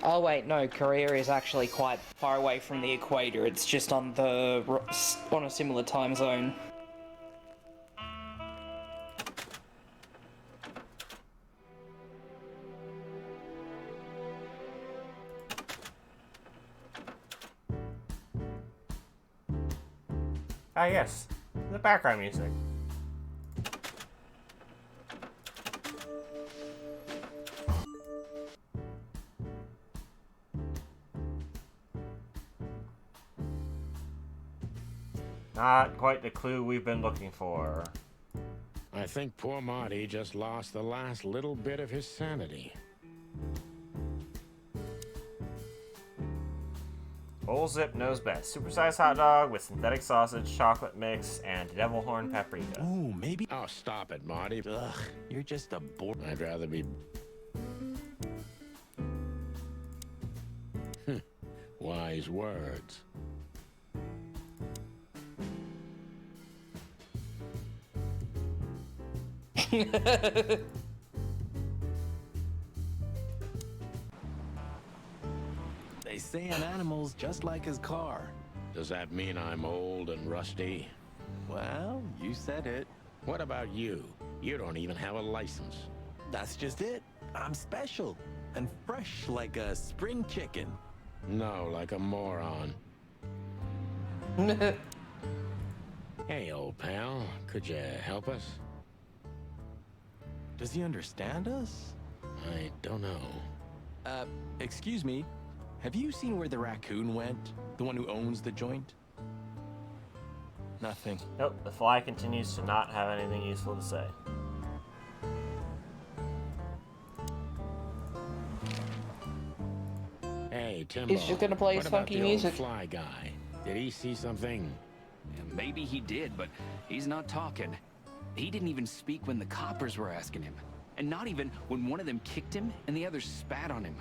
Oh wait, no, Korea is actually quite far away from the equator. It's just on a similar time zone. Ah yes, the background music. Not quite the clue we've been looking for. I think poor Marty just lost the last little bit of his sanity. Old Zip knows best. Supersized hot dog with synthetic sausage, chocolate mix, and devil horn paprika. Ooh, maybe. Oh, stop it, Marty. Ugh, you're just a bore. I'd rather be... Wise words. They say an animal's just like his car. Does that mean I'm old and rusty? Well, you said it. What about you? You don't even have a license. That's just it. I'm special and fresh like a spring chicken. No, like a moron. Hey, old pal, could you help us? Does he understand us? I don't know. Excuse me. Have you seen where the raccoon went? The one who owns the joint? Nothing. Nope, the fly continues to not have anything useful to say. Hey, Timbo. He's just gonna play what his about funky the old music. fly guy? Did he see something? Yeah, maybe he did, but he's not talking. He didn't even speak when the coppers were asking him. And not even when one of them kicked him and the others spat on him.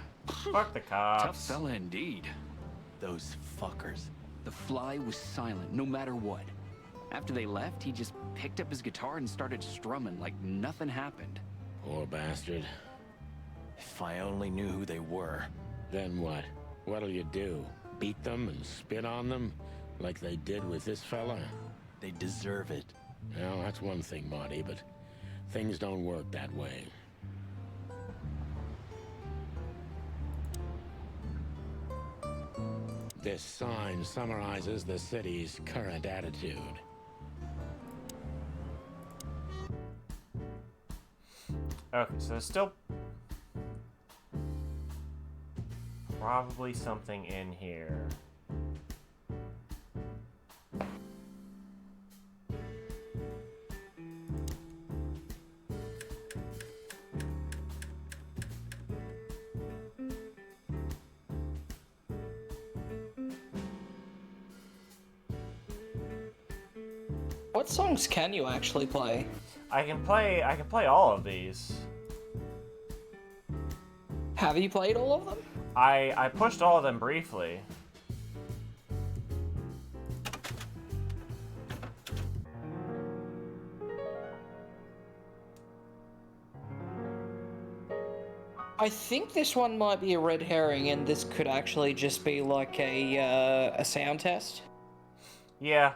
Fuck the cops. Tough fella indeed. Those fuckers. The fly was silent, no matter what. After they left, he just picked up his guitar and started strumming like nothing happened. Poor bastard. If I only knew who they were. Then what? What'll you do? Beat them and spit on them? Like they did with this fella? They deserve it. Well, that's one thing, Marty, but things don't work that way. This sign summarizes the city's current attitude. Okay, so there's still probably something in here. What songs can you actually play? I can play all of these. Have you played all of them? I pushed all of them briefly. I think this one might be a red herring, and this could actually just be like a sound test. Yeah.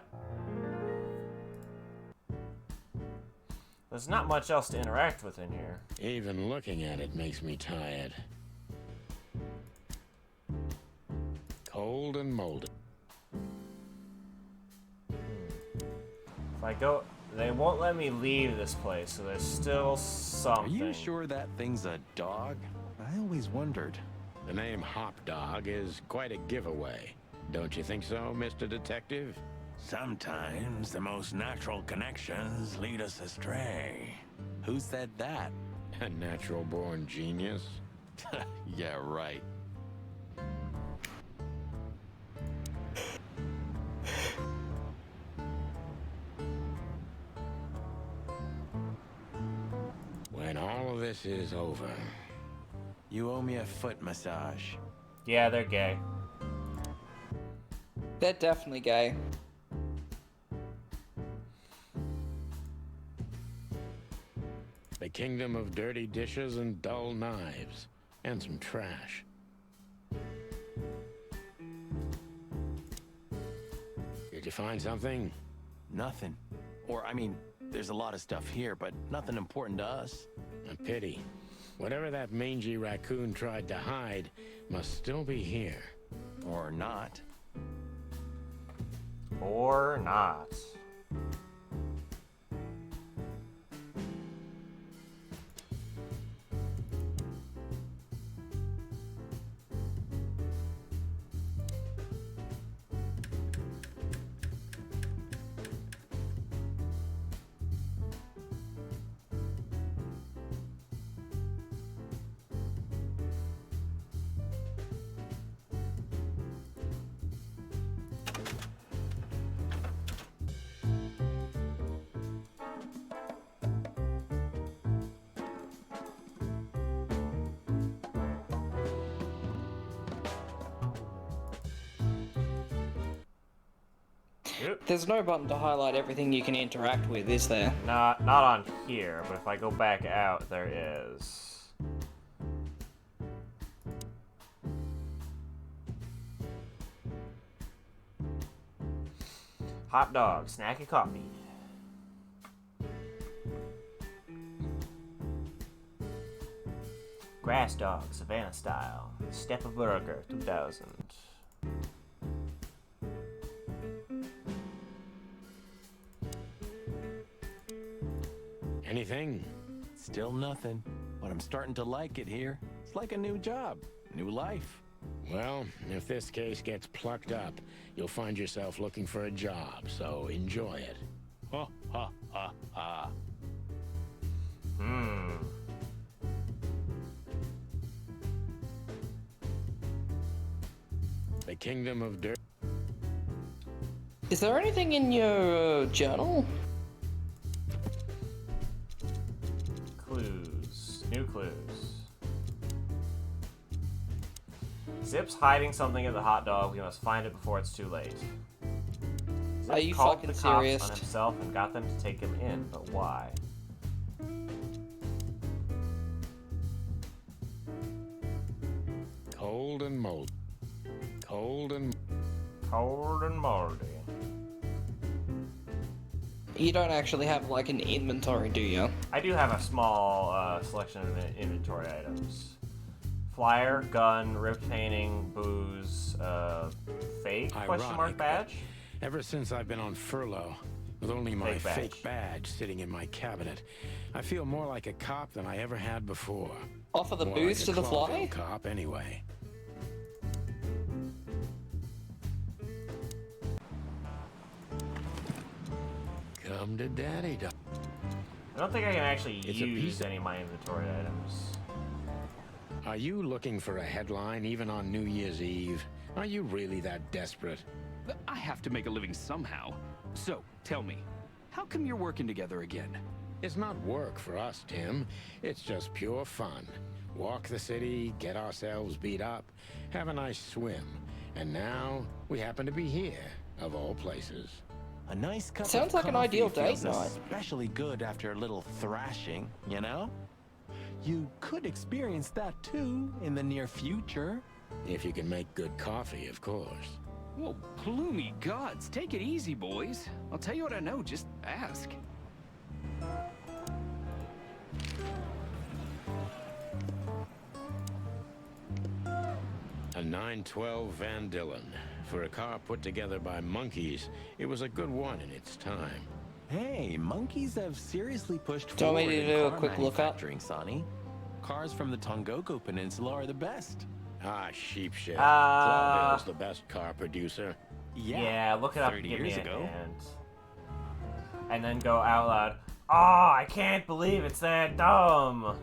There's not much else to interact with in here. Even looking at it makes me tired. Cold and molded. If I go, they won't let me leave this place, so there's still Are something. you sure that thing's a dog? I always wondered. The name Hop Dog is quite a giveaway. Don't you think so, Mr. Detective? Sometimes the most natural connections lead us astray. Who said that? A natural-born genius. Yeah, right. When all of this is over, You owe me a foot massage. Yeah, they're gay. They're definitely gay. the kingdom of dirty dishes and dull knives, and some trash. Did you find something? Nothing. Or, I mean, there's a lot of stuff here, but nothing important to us. A pity. Whatever that mangy raccoon tried to hide must still be here. Or not. Or not. There's no button to highlight everything you can interact with, is there? Not on here, but if I go back out, there is. Hot dog, snacky coffee. Grass dog, Savannah style. Step of burger, 2000. Anything? Still nothing. But I'm starting to like it here. It's like a new job, new life. Well, if this case gets plucked up, you'll find yourself looking for a job, so enjoy it. Ha ha ha ha. The kingdom of dirt. Is there anything in your journal? Clues. New clues. Zip's hiding something in the hot dog. We must find it before it's too late. Zip Are you called fucking the cops serious? on himself and got them to take him in, but why? Cold and mold. Cold and... Cold and moldy. You don't actually have like an inventory, do you? I do have a small selection of inventory items. Flyer, gun, ripped painting, booze, fake, question mark, Ironic, badge? Ever since I've been on furlough, with only my Fake badge. fake badge sitting in my cabinet, I feel more like a cop than I ever had before. Offer the More booze like to a the Clawville fly? cop, anyway. Come to daddy, dog. I don't think I can actually It's a piece use of- any of my inventory items. Are you looking for a headline even on New Year's Eve? Are you really that desperate? I have to make a living somehow. So, tell me, how come you're working together again? It's not work for us, Tim. It's just pure fun. Walk the city, get ourselves beat up, have a nice swim. And now, we happen to be here, of all places. A nice cup Sounds of like an coffee ideal date feels night. especially good after a little thrashing, you know? You could experience that too in the near future. If you can make good coffee, of course. Well, ploomy gods, take it easy, boys. I'll tell you what I know, just ask. A 912 Van Dillon. For a car put together by monkeys, it was a good one in its time. Hey, monkeys have seriously pushed Do you want forward me to in do a car quick lookup? manufacturing, Sonny. Cars from the Tongogo Peninsula are the best. Ah, sheep shit. Uh, Clawville's the best car producer. Yeah, look it up. 30 Give me years a ago. hand. And then go out loud. Oh, I can't believe it's that dumb.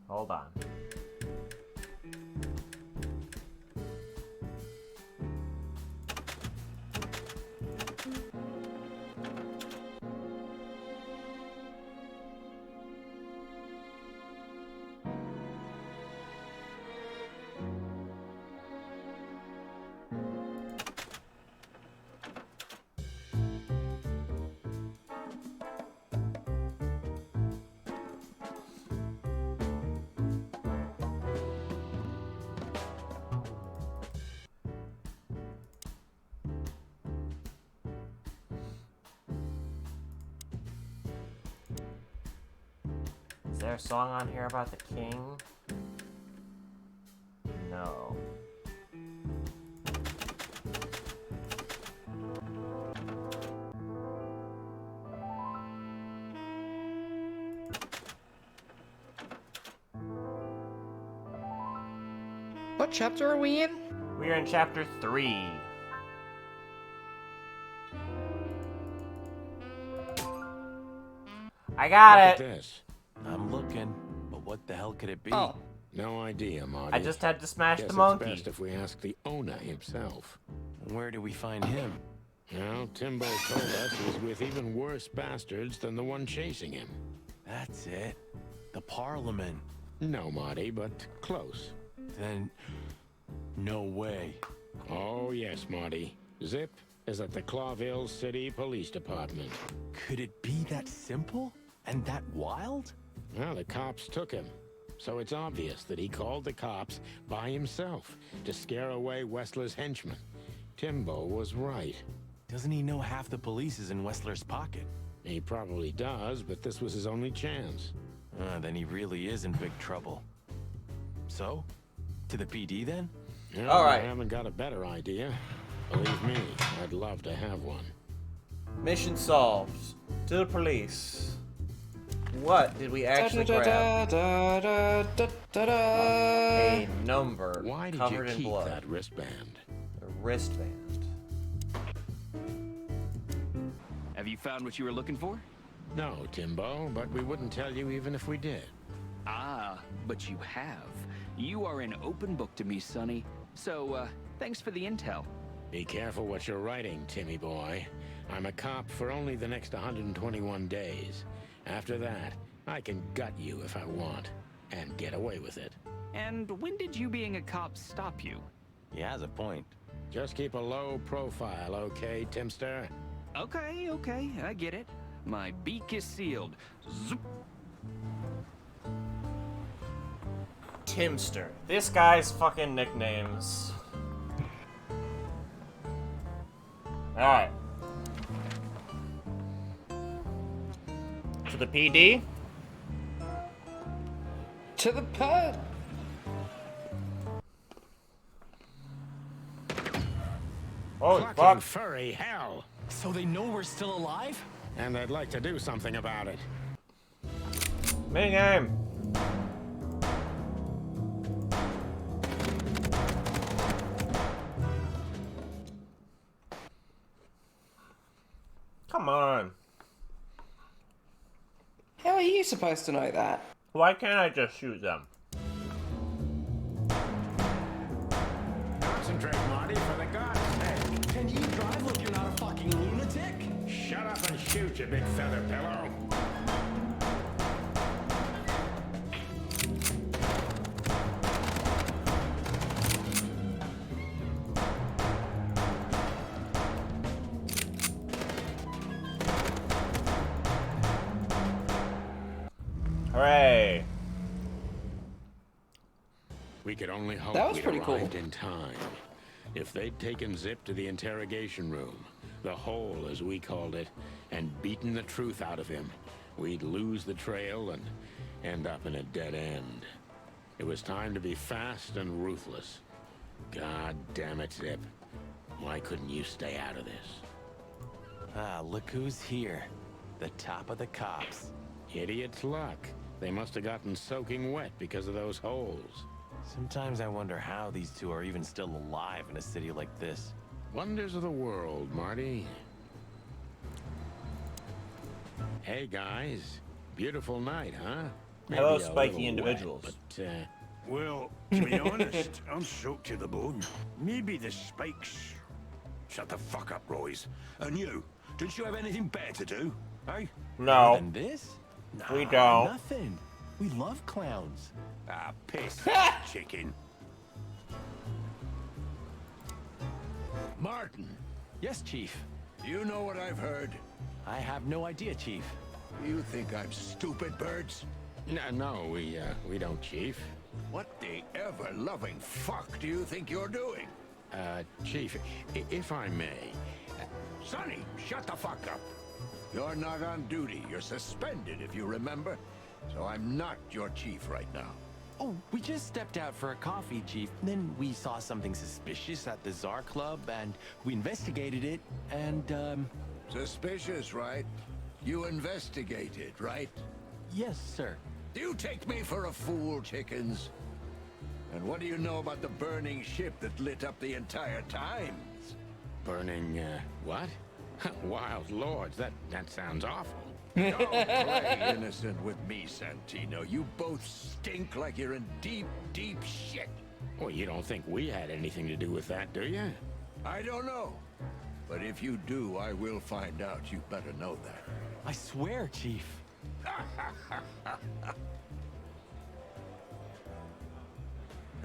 Hold on. Is there a song on here about the king? No. What chapter are we in? We are in chapter 3. I got Look at it. this. I'm looking, but what the hell could it be? Oh, No idea, Marty. I just had to smash Guess the it's monkey. best if we ask the owner himself. Where do we find him? Well, Timbo told us he was with even worse bastards than the one chasing him. That's it. The Parliament. No, Marty, but close. Then, no way. Oh, yes, Marty. Zip is at the Clawville City Police Department. Could it be that simple? And that wild? Well, the cops took him. So it's obvious that he called the cops by himself to scare away Wessler's henchmen. Timbo was right. Doesn't he know half the police is in Wessler's pocket? He probably does, but this was his only chance. Then he really is in big trouble. So? To the PD then? Yeah, All right. I haven't got a better idea. Believe me, I'd love to have one. Mission solved. To the police. What did we actually grab? A number Why did covered you in keep blood. that wristband? A wristband. Have you found what you were looking for? No, Timbo, but we wouldn't tell you even if we did. Ah, but you have. You are an open book to me, Sonny. So, thanks for the intel. Be careful what you're writing, Timmy boy. I'm a cop for only the next 121 days. After that, I can gut you if I want. and get away with it. And when did you being a cop stop you? He has a point. Just keep a low profile, okay, Timster? Okay, okay, I get it. My beak is sealed. Zoop. Timster. This guy's fucking nicknames. Alright. To the PD? To the pad. Oh, Fucking fuck. furry hell! So they know we're still alive? And they'd like to do something about it. Minigame. Come on. How are you supposed to know that? Why can't I just shoot them? Concentrate, Marty, for the God's sake. Can you drive like you're not a fucking lunatic? Shut up and shoot, you big feather pillow. Hooray. We could only hope That was we'd pretty cool. arrived in time. If they'd taken Zip to the interrogation room, the hole as we called it, and beaten the truth out of him, we'd lose the trail and end up in a dead end. It was time to be fast and ruthless. God damn it, Zip. Why couldn't you stay out of this? Ah, look who's here. The top of the cops. Idiot's luck. They must have gotten soaking wet because of those holes. Sometimes I wonder how these two are even still alive in a city like this. Wonders of the world, Marty. Hey, guys. Beautiful night, huh? Hello, Maybe a spiky little individuals. wet, but, Well, to be honest, I'm soaked to the bone. Maybe the spikes. Shut the fuck up, Royce. And you, didn't you have anything better to do? Eh? No, And this? we Nah, don't. Nothing. We love clowns. Ah, piss, chicken. Martin, Yes, Chief. you know what I've heard? I have no idea, Chief. You think I'm stupid, birds? no, we don't, Chief. What the ever-loving fuck do you think you're doing? Chief, if I may, Sonny, shut the fuck up. You're not on duty. You're suspended, if you remember. So I'm not your chief right now. Oh, we just stepped out for a coffee, Chief. Then we saw something suspicious at the Czar Club, and we investigated it, and, Suspicious, right? You investigated, right? yes, sir. Do you take me for a fool, chickens? And what do you know about the burning ship that lit up the entire Times? burning, what? Wild lords, that sounds awful. Don't play innocent with me, Santino. You both stink like you're in deep, deep shit. Well, you don't think we had anything to do with that, do you? I don't know. But if you do, I will find out. You better know that. I swear, Chief.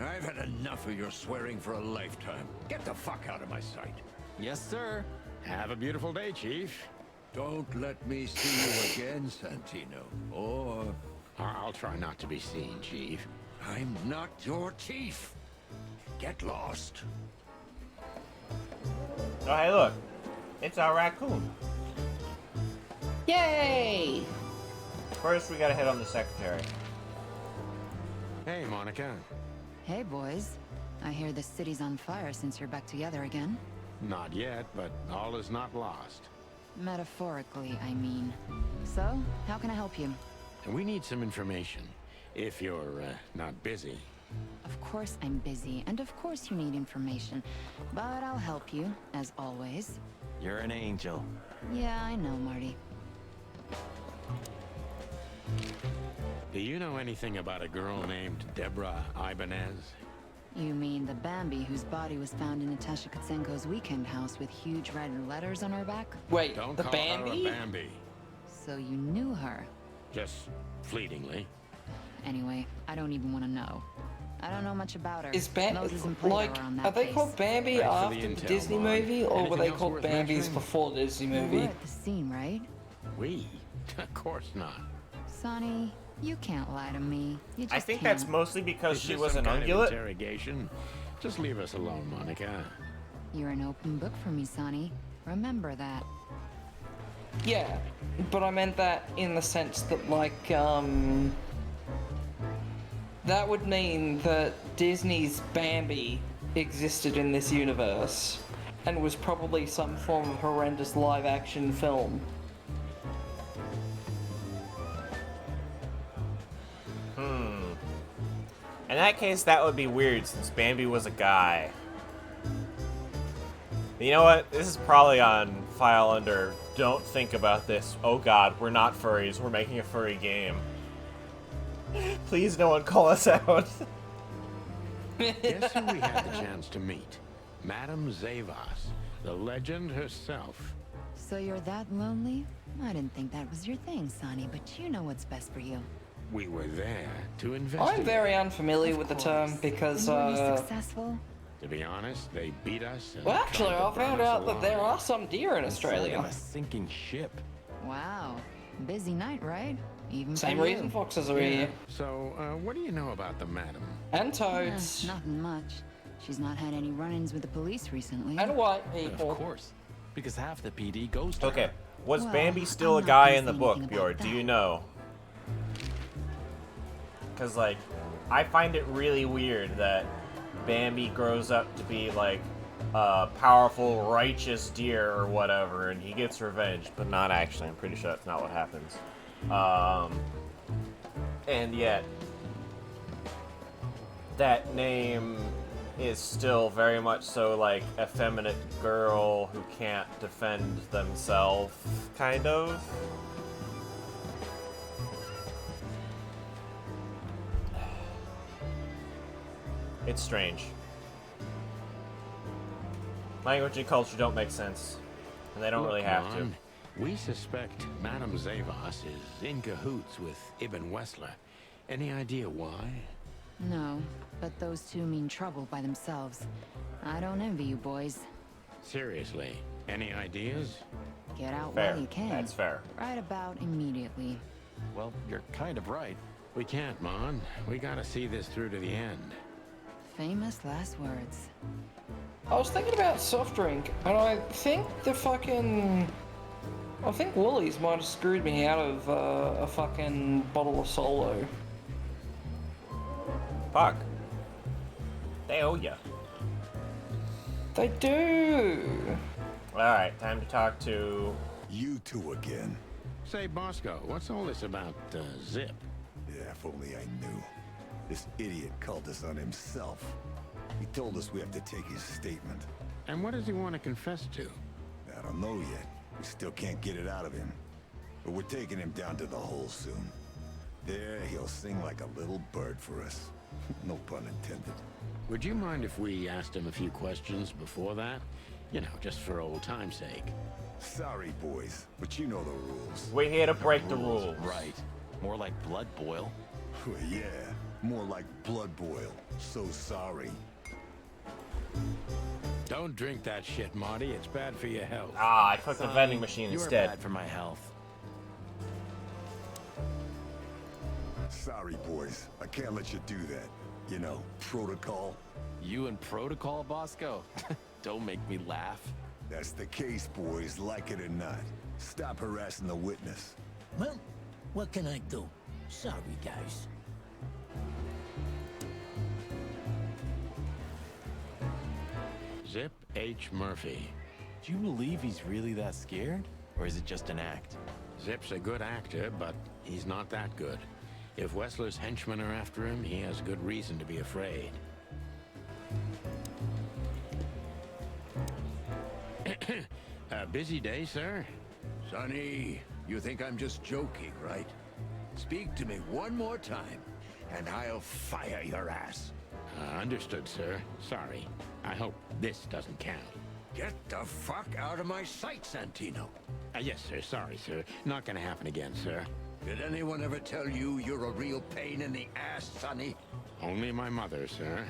I've had enough of your swearing for a lifetime. Get the fuck out of my sight. Yes, sir. Have a beautiful day, Chief. Don't let me see you again, Santino. Or I'll try not to be seen, Chief. I'm not your chief. Get lost. Oh, hey, look. It's our raccoon. Yay! First, we gotta hit on the secretary. Hey, Monica. Hey, boys. I hear the city's on fire since you're back together again. Not yet, but all is not lost. Metaphorically, I mean. So, how can I help you? We need some information, if you're not busy. Of course I'm busy, and of course you need information. But I'll help you, as always. You're an angel. Yeah, I know, Marty. Do you know anything about a girl named Deborah Ibanez? You mean the Bambi whose body was found in Natasha Katsenko's weekend house with huge red letters on her back? Wait, Don't the call Bambi? her a Bambi. So you knew her. Just fleetingly. Anyway, I don't even want to know. I don't know much about her. Is Bambi Moses and Plato like? are on that Are they case. called Bambi Thanks for the after the intel, Disney Mom. movie, or were Anything they else called worth Bambis mentioning? before the Disney You were movie? at the scene, right? We? Of course not. Sonny, you can't lie to me. You just I think can't. that's mostly because Is she this was some an kind of ungulate. interrogation? Just leave us alone, Monica. You're an open book for me, Sonny. Remember that. Yeah, but I meant that in the sense that, like, that would mean that Disney's Bambi existed in this universe and was probably some form of horrendous live-action film. In that case, that would be weird since Bambi was a guy. You know what? This is probably on file under don't think about this. Oh god, we're not furries. We're making a furry game. Please no one call us out. Guess who we had the chance to meet? Madame Zavas, the legend herself. So you're that lonely? I didn't think that was your thing, Sonny, but you know what's best for you. We were there to investigate. I'm very unfamiliar Of with the course. term because, And were you successful? To be honest, they beat us. And well, actually, tried to I burn found us out that there alive. are some deer in Inside Australia. of a sinking ship. Wow. Busy night, right? Even Same for reason you. foxes are here. So, what do you know about the madam? And Yeah, toads. nothing much. She's not had any run-ins with the police recently. And white Of people. course. Because half the PD goes to Okay, her. was Well, Bambi still I'm a not guy gonna in the say book, anything Bjorn? about Do you that. know? Because, like, I find it really weird that Bambi grows up to be, like, a powerful, righteous deer or whatever, and he gets revenge, but not actually. I'm pretty sure that's not what happens. And yet, that name is still very much so, like, effeminate girl who can't defend themselves, kind of. It's strange. Language and culture don't make sense, and they don't really have to. Lon, we suspect Madame Zavas is in cahoots with Ibn Wessler. Any idea why? No, but those two mean trouble by themselves. I don't envy you boys. Seriously, any ideas? Get out Fair. while you can. That's fair. Right about immediately. Well, you're kind of right. We can't, Mon. We gotta see this through to the end. Famous last words. I was thinking about soft drink, and I think I think Woolies might have screwed me out of a fucking bottle of Solo. Fuck. They owe ya. They do. Alright, time to talk to... You two again. Say, Bosco, what's all this about, Zip? Yeah, if only I knew. This idiot called us on himself. He told us we have to take his statement. And what does he want to confess to? I don't know yet. We still can't get it out of him. But we're taking him down to the hole soon. There, he'll sing like a little bird for us. No pun intended. Would you mind if we asked him a few questions before that? You know, just for old time's sake. Sorry, boys, but you know the rules. We're here to break the rules. Right. More like blood boil. Yeah, more like blood boil. So sorry. Don't drink that shit, Marty. It's bad for your health. Ah, I clicked the vending machine You are instead. bad for my health. Sorry, boys. I can't let you do that. You know, protocol. You and protocol, Bosco? Don't make me laugh. That's the case, boys, like it or not. Stop harassing the witness. Well, what can I do? Sorry, guys. Zip H. Murphy. Do you believe he's really that scared? Or is it just an act? Zip's a good actor, but he's not that good. If Wessler's henchmen are after him, he has good reason to be afraid. A busy day, sir? Sonny, you think I'm just joking, right? Speak to me one more time, and I'll fire your ass. Understood, sir. Sorry. I hope this doesn't count. Get the fuck out of my sight, Santino. Yes, sir. Sorry, sir. Not gonna happen again, sir. Did anyone ever tell you you're a real pain in the ass, Sonny? Only my mother, sir.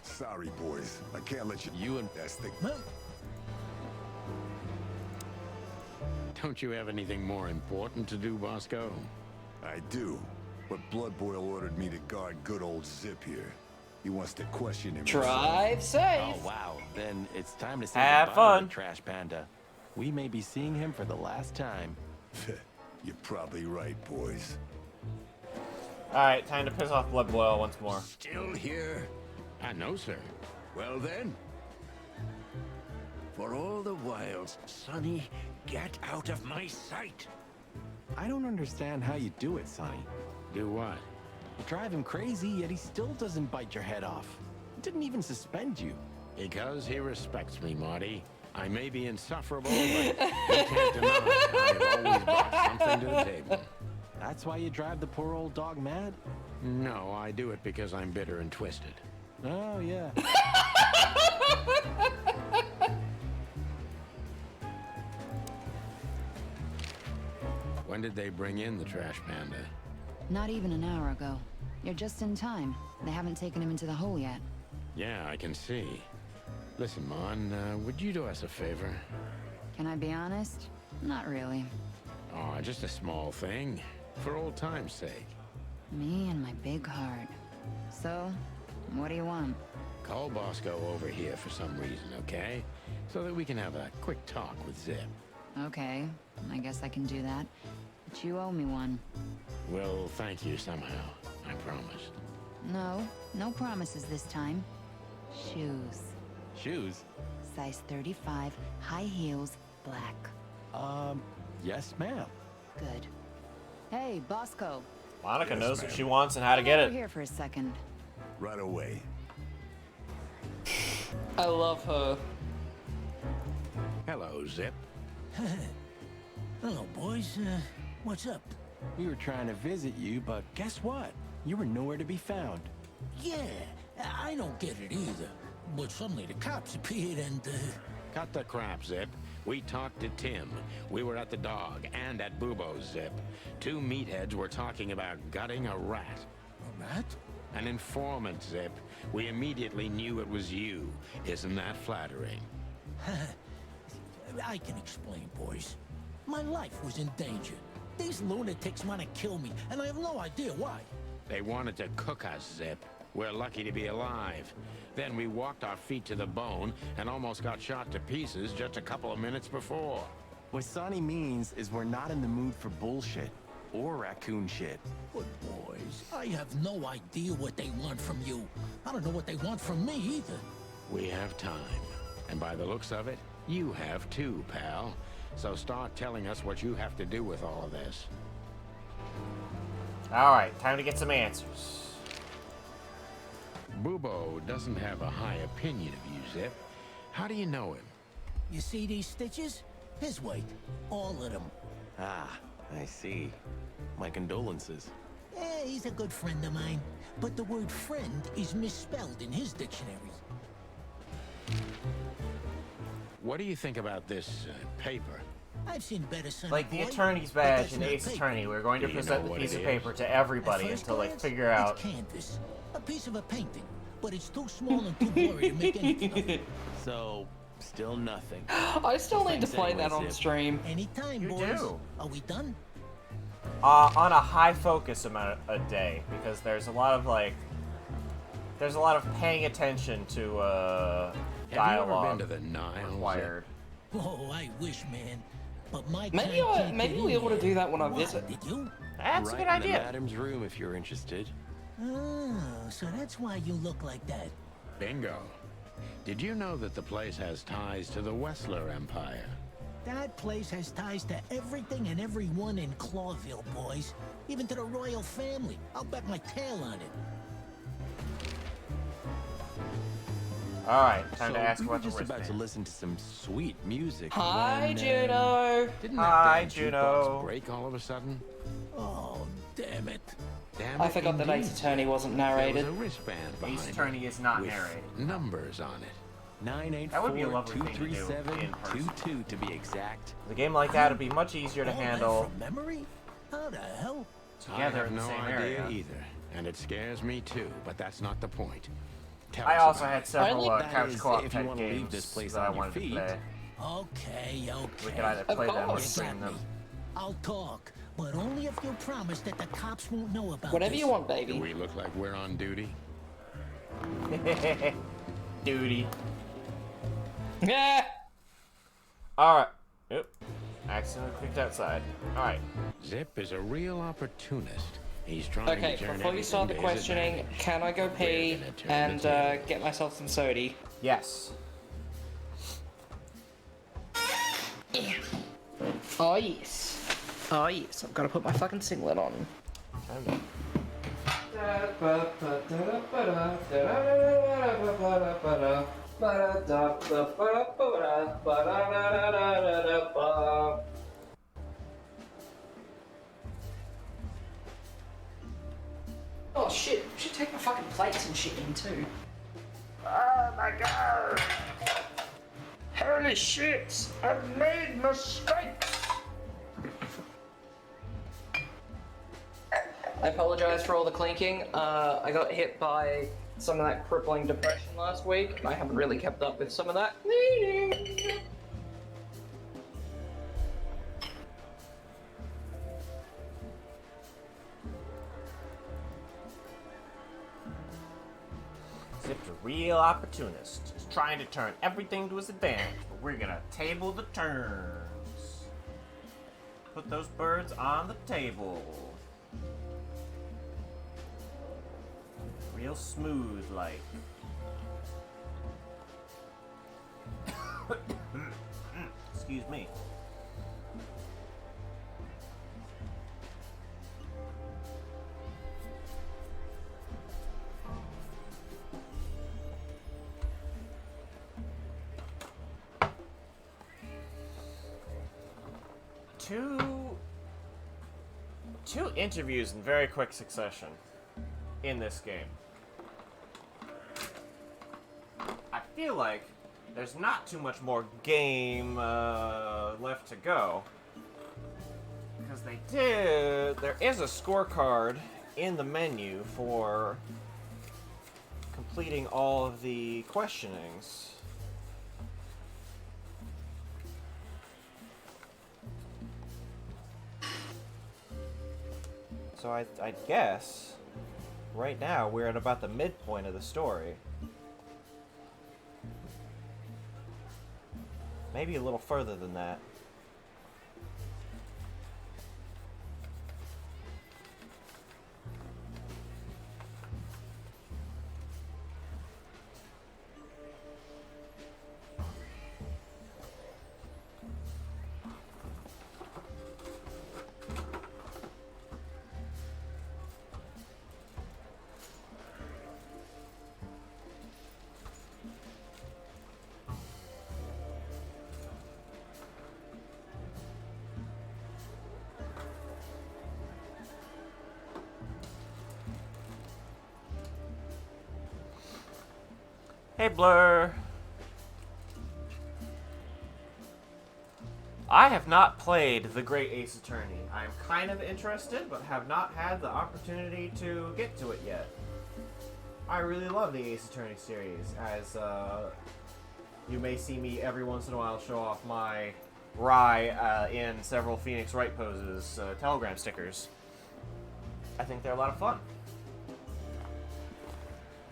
Sorry, boys. I can't let you and that's the... Don't you have anything more important to do, Bosco? I do. But Blood Boil ordered me to guard good old Zip here. He wants to question him. Drive safe. Oh, wow. Then it's time to say Have goodbye fun. to Trash Panda. We may be seeing him for the last time. You're probably right, boys. Alright, time to piss off Blood Boil once more. Still here? No, sir. Well then. For all the wilds, Sonny, get out of my sight. I don't understand how you do it, Sonny. Do what? You drive him crazy, yet he still doesn't bite your head off. He didn't even suspend you. Because he respects me, Marty. I may be insufferable, but you can't deny I've always brought something to the table. That's why you drive the poor old dog mad? No, I do it because I'm bitter and twisted. Oh, yeah. When did they bring in the Trash Panda? Not even an hour ago. You're just in time. They haven't taken him into the hole yet. Yeah, I can see. Listen, Mon, would you do us a favor? Can I be honest? Not really. Oh, just a small thing. For old time's sake. Me and my big heart. So, what do you want? Call Bosco over here for some reason, okay? So that we can have a quick talk with Zip. Okay, I guess I can do that. But you owe me one. We'll thank you somehow. I promise. No, no promises this time. Shoes. Shoes? Size 35, high heels, black. Yes, ma'am. Good. Hey, Bosco. Monica Yes, knows what ma'am. she wants and how to get Over it. here for a second. Right away. I love her. Hello, Zip. Hello, boys. What's up? We were trying to visit you, but guess what? You were nowhere to be found. Yeah, I don't get it either. But suddenly the cops appeared and, Cut the crap, Zip. We talked to Tim. We were at the dog and at Bubo's, Zip. Two meatheads were talking about gutting a rat. A rat? An informant, Zip. We immediately knew it was you. Isn't that flattering? I can explain, boys. My life was in danger. These lunatics want to kill me, and I have no idea why. They wanted to cook us, Zip. We're lucky to be alive. Then we walked our feet to the bone and almost got shot to pieces just a couple of minutes before. What Sonny means is we're not in the mood for bullshit. Or raccoon shit. But boys, I have no idea what they want from you. I don't know what they want from me either. We have time. And by the looks of it, you have too, pal. So start telling us what you have to do with all of this. Alright, time to get some answers. Bubo doesn't have a high opinion of you, Zip. How do you know him? You see these stitches? His weight. All of them. Ah, I see. My condolences. He's a good friend of mine. But the word friend is misspelled in his dictionary. What do you think about this paper? I've seen better, son. Like the boy, attorney's but badge that's in not Ace paper. Attorney, we're going to Do you present know the what piece it of is? paper to everybody At first until they glance, figure out. It's canvas. A piece of a painting. But it's too small and too blurry to make anything of it. So, still nothing. I still need to Thanks play anyway, that on Zip. stream. Anytime, You boys. do. Are we done? On a high focus amount a day, because there's a lot of paying attention to Have dialogue you ever been to the Nile? required. Oh, I wish, man. But my Maybe kind I- can't maybe get we'll be in able to there. do that when I Why, visit. Did you? That's a Right good in the idea. madam's room if you're interested. Oh, so that's why you look like that. Bingo. Did you know that the place has ties to the Wessler Empire? That place has ties to everything and everyone in Clawville, boys. Even to the royal family. I'll bet my tail on it. Alright, time So to ask we were about the just about to wristband. listen to some sweet music. Hi, when, Juno. Didn't Hi, that damn Juno. jukebox break all of a sudden? Oh, damn it. Damn I it, forgot that indeed. Ace Attorney wasn't There narrated. was a wristband behind Ace it Attorney is not with narrated. numbers on it. That would be a lovely thing to do in 984-237-22 to be exact. A game like that would be much easier to All that handle from memory? How the hell? I together have in the no same idea area. either, and it scares me too, but that's not the point. Tell I us also about had it. several That couch is, co-op if you type wanna leave games this place that I on your wanted to feet. play. Okay. We could either Of play them or course. stream Got them. me. I'll talk, but only if you promise that the cops won't know about Whatever this. you want, Do baby. we look like we're on duty? Duty. Yeah. Alright. Oop. Accidentally clicked outside. Alright. Zip is a real opportunist. He's trying Okay, to turn before you start the everything to his questioning, advantage. can I go pee gonna turn and the tables. get myself some sody? Yes. Oh yes. Oh yes, I've got to put my fucking singlet on. Oh shit, we should take my fucking plates and shit in too. Oh my god! Holy shit! I've made mistakes! I apologize for all the clinking. I got hit by some of that crippling depression last week, and I haven't really kept up with some of that. Zip's a real opportunist. He's trying to turn everything to his advantage, but we're gonna table the turns. Put those birds on the table. Real smooth like. Excuse me. Two interviews in very quick succession in this game. I feel like there's not too much more game left to go. Because there is a scorecard in the menu for completing all of the questionings. So I guess right now we're at about the midpoint of the story. Maybe a little further than that. Hey, Blur. I have not played The Great Ace Attorney. I am kind of interested, but have not had the opportunity to get to it yet. I really love the Ace Attorney series, as you may see me every once in a while show off my Rye in several Phoenix Wright poses Telegram stickers. I think they're a lot of fun.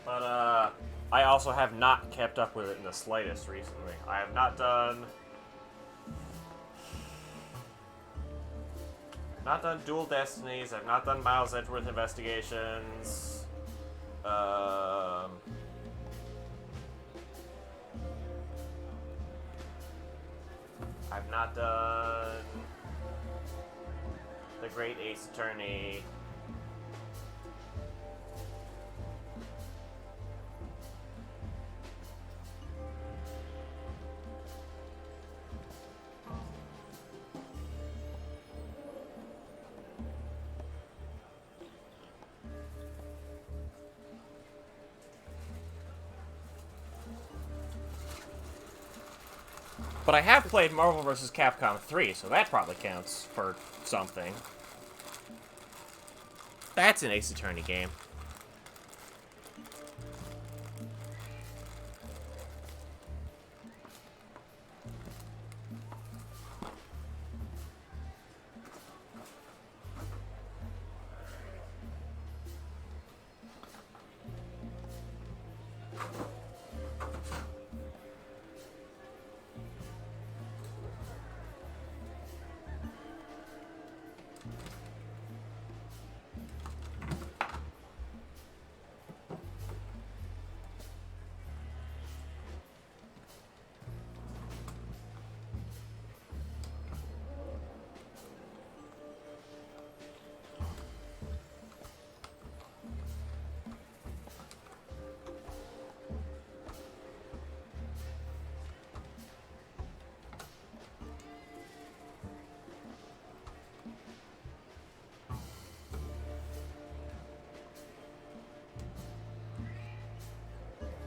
But, I also have not kept up with it in the slightest recently. I have not done Dual Destinies. I've not done Miles Edgeworth Investigations. I've not done The Great Ace Attorney. But I have played Marvel vs. Capcom 3, so that probably counts for something. That's an Ace Attorney game.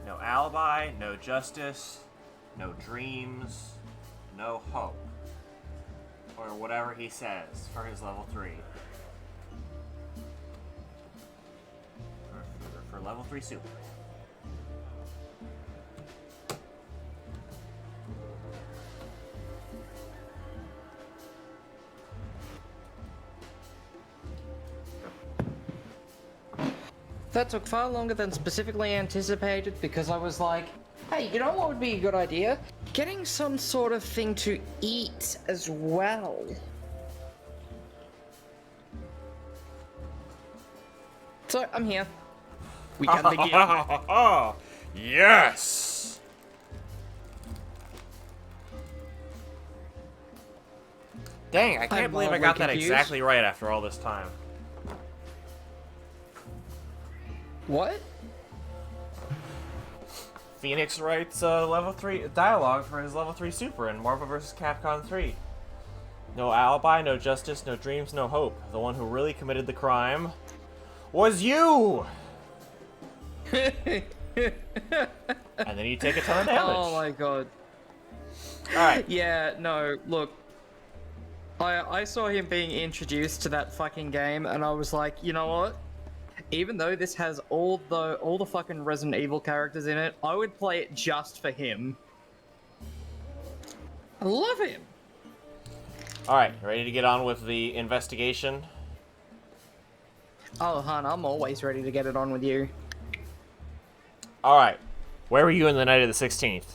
No alibi, no justice, no dreams, no hope. Or whatever he says for his level 3. For level 3 super. That took far longer than specifically anticipated because I was like, hey, you know what would be a good idea? Getting some sort of thing to eat as well. So, I'm here. We can begin. Yes! Dang, I can't believe I got that exactly right after all this time. What? Phoenix writes level 3 dialogue for his level 3 super in Marvel vs. Capcom 3. No alibi, no justice, no dreams, no hope. The one who really committed the crime was you! And then you take a ton of damage. Oh my god. Alright. Yeah, no, look. I saw him being introduced to that fucking game and I was like, you know what? Even though this has all the fucking Resident Evil characters in it, I would play it just for him. I love him. Alright, ready to get on with the investigation? Oh, hon, I'm always ready to get it on with you. Alright, where were you in the night of the 16th?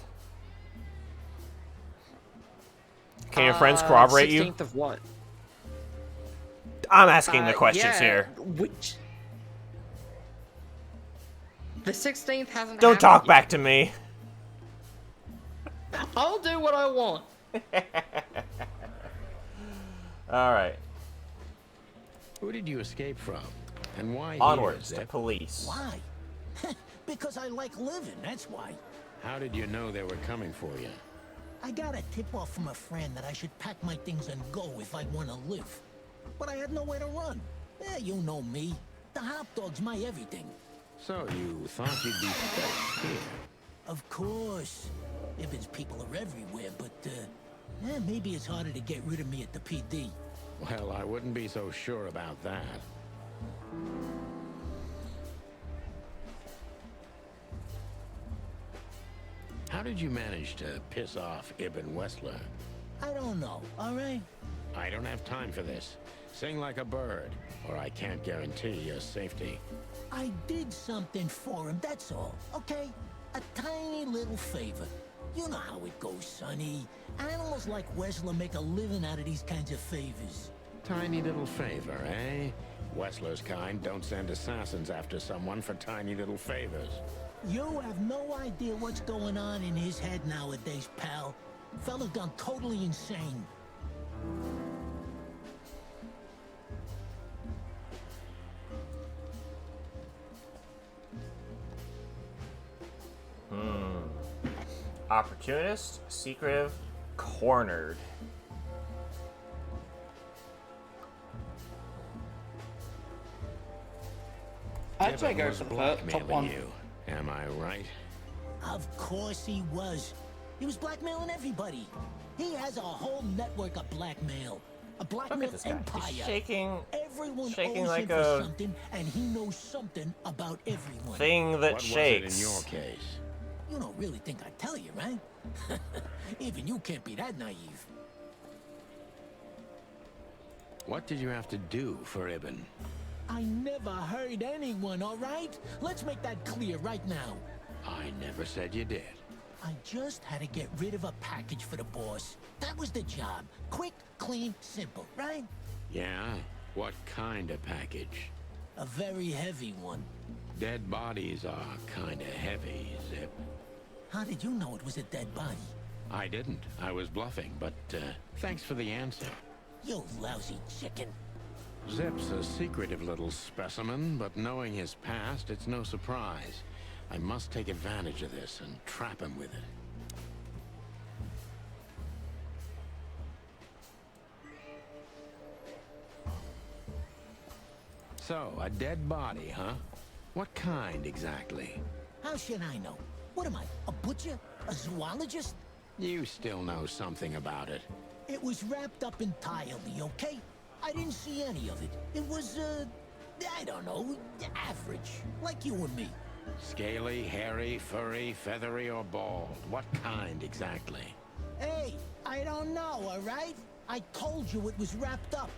Can your friends corroborate 16th you? 16th of what? I'm asking the questions here. Which... The 16th hasn't Don't talk happened back to me. yet. I'll do what I want. Alright. Who did you escape from? And why Onwards here, to Zip? police. Why? Because I like living, that's why. How did you know they were coming for you? I got a tip-off from a friend that I should pack my things and go if I want to live. But I had nowhere to run. You know me. The hot dog's my everything. So you thought you'd be safe here? Of course. Ibben's people are everywhere, but, maybe it's harder to get rid of me at the PD. Well, I wouldn't be so sure about that. How did you manage to piss off Ibn Wessler? I don't know, all right? I don't have time for this. Sing like a bird, or I can't guarantee your safety. I did something for him, that's all, okay? A tiny little favor. You know how it goes, Sonny. Animals like Wessler make a living out of these kinds of favors. Tiny little favor, eh? Wessler's kind don't send assassins after someone for tiny little favors. You have no idea what's going on in his head nowadays, pal. Fella's gone totally insane. Opportunist, secretive, cornered. I'd say Ibn go was for the top blackmailing one. you. Am I right? Of course he was. He was blackmailing everybody. He has a whole network of blackmail. A blackmail this guy. empire. He's shaking. Everyone Shaking owes like him for a something, and he knows something about everyone. thing that What shakes. was it in your case? You don't really think I'd tell you, right? Even you can't be that naive. What did you have to do for Ibn? I never hurt anyone, all right? Let's make that clear right now. I never said you did. I just had to get rid of a package for the boss. That was the job. Quick, clean, simple, right? Yeah? What kind of package? A very heavy one. Dead bodies are kinda heavy, Zip. How did you know it was a dead body? I didn't. I was bluffing, but thanks for the answer. You lousy chicken. Zip's a secretive little specimen, but knowing his past, it's no surprise. I must take advantage of this and trap him with it. So, a dead body, huh? What kind exactly? How should I know? What am I, a butcher? A zoologist? You still know something about it. It was wrapped up entirely, okay? I didn't see any of it. It was, I don't know, average. Like you and me. Scaly, hairy, furry, feathery, or bald? What kind exactly? Hey, I don't know, all right? I told you it was wrapped up.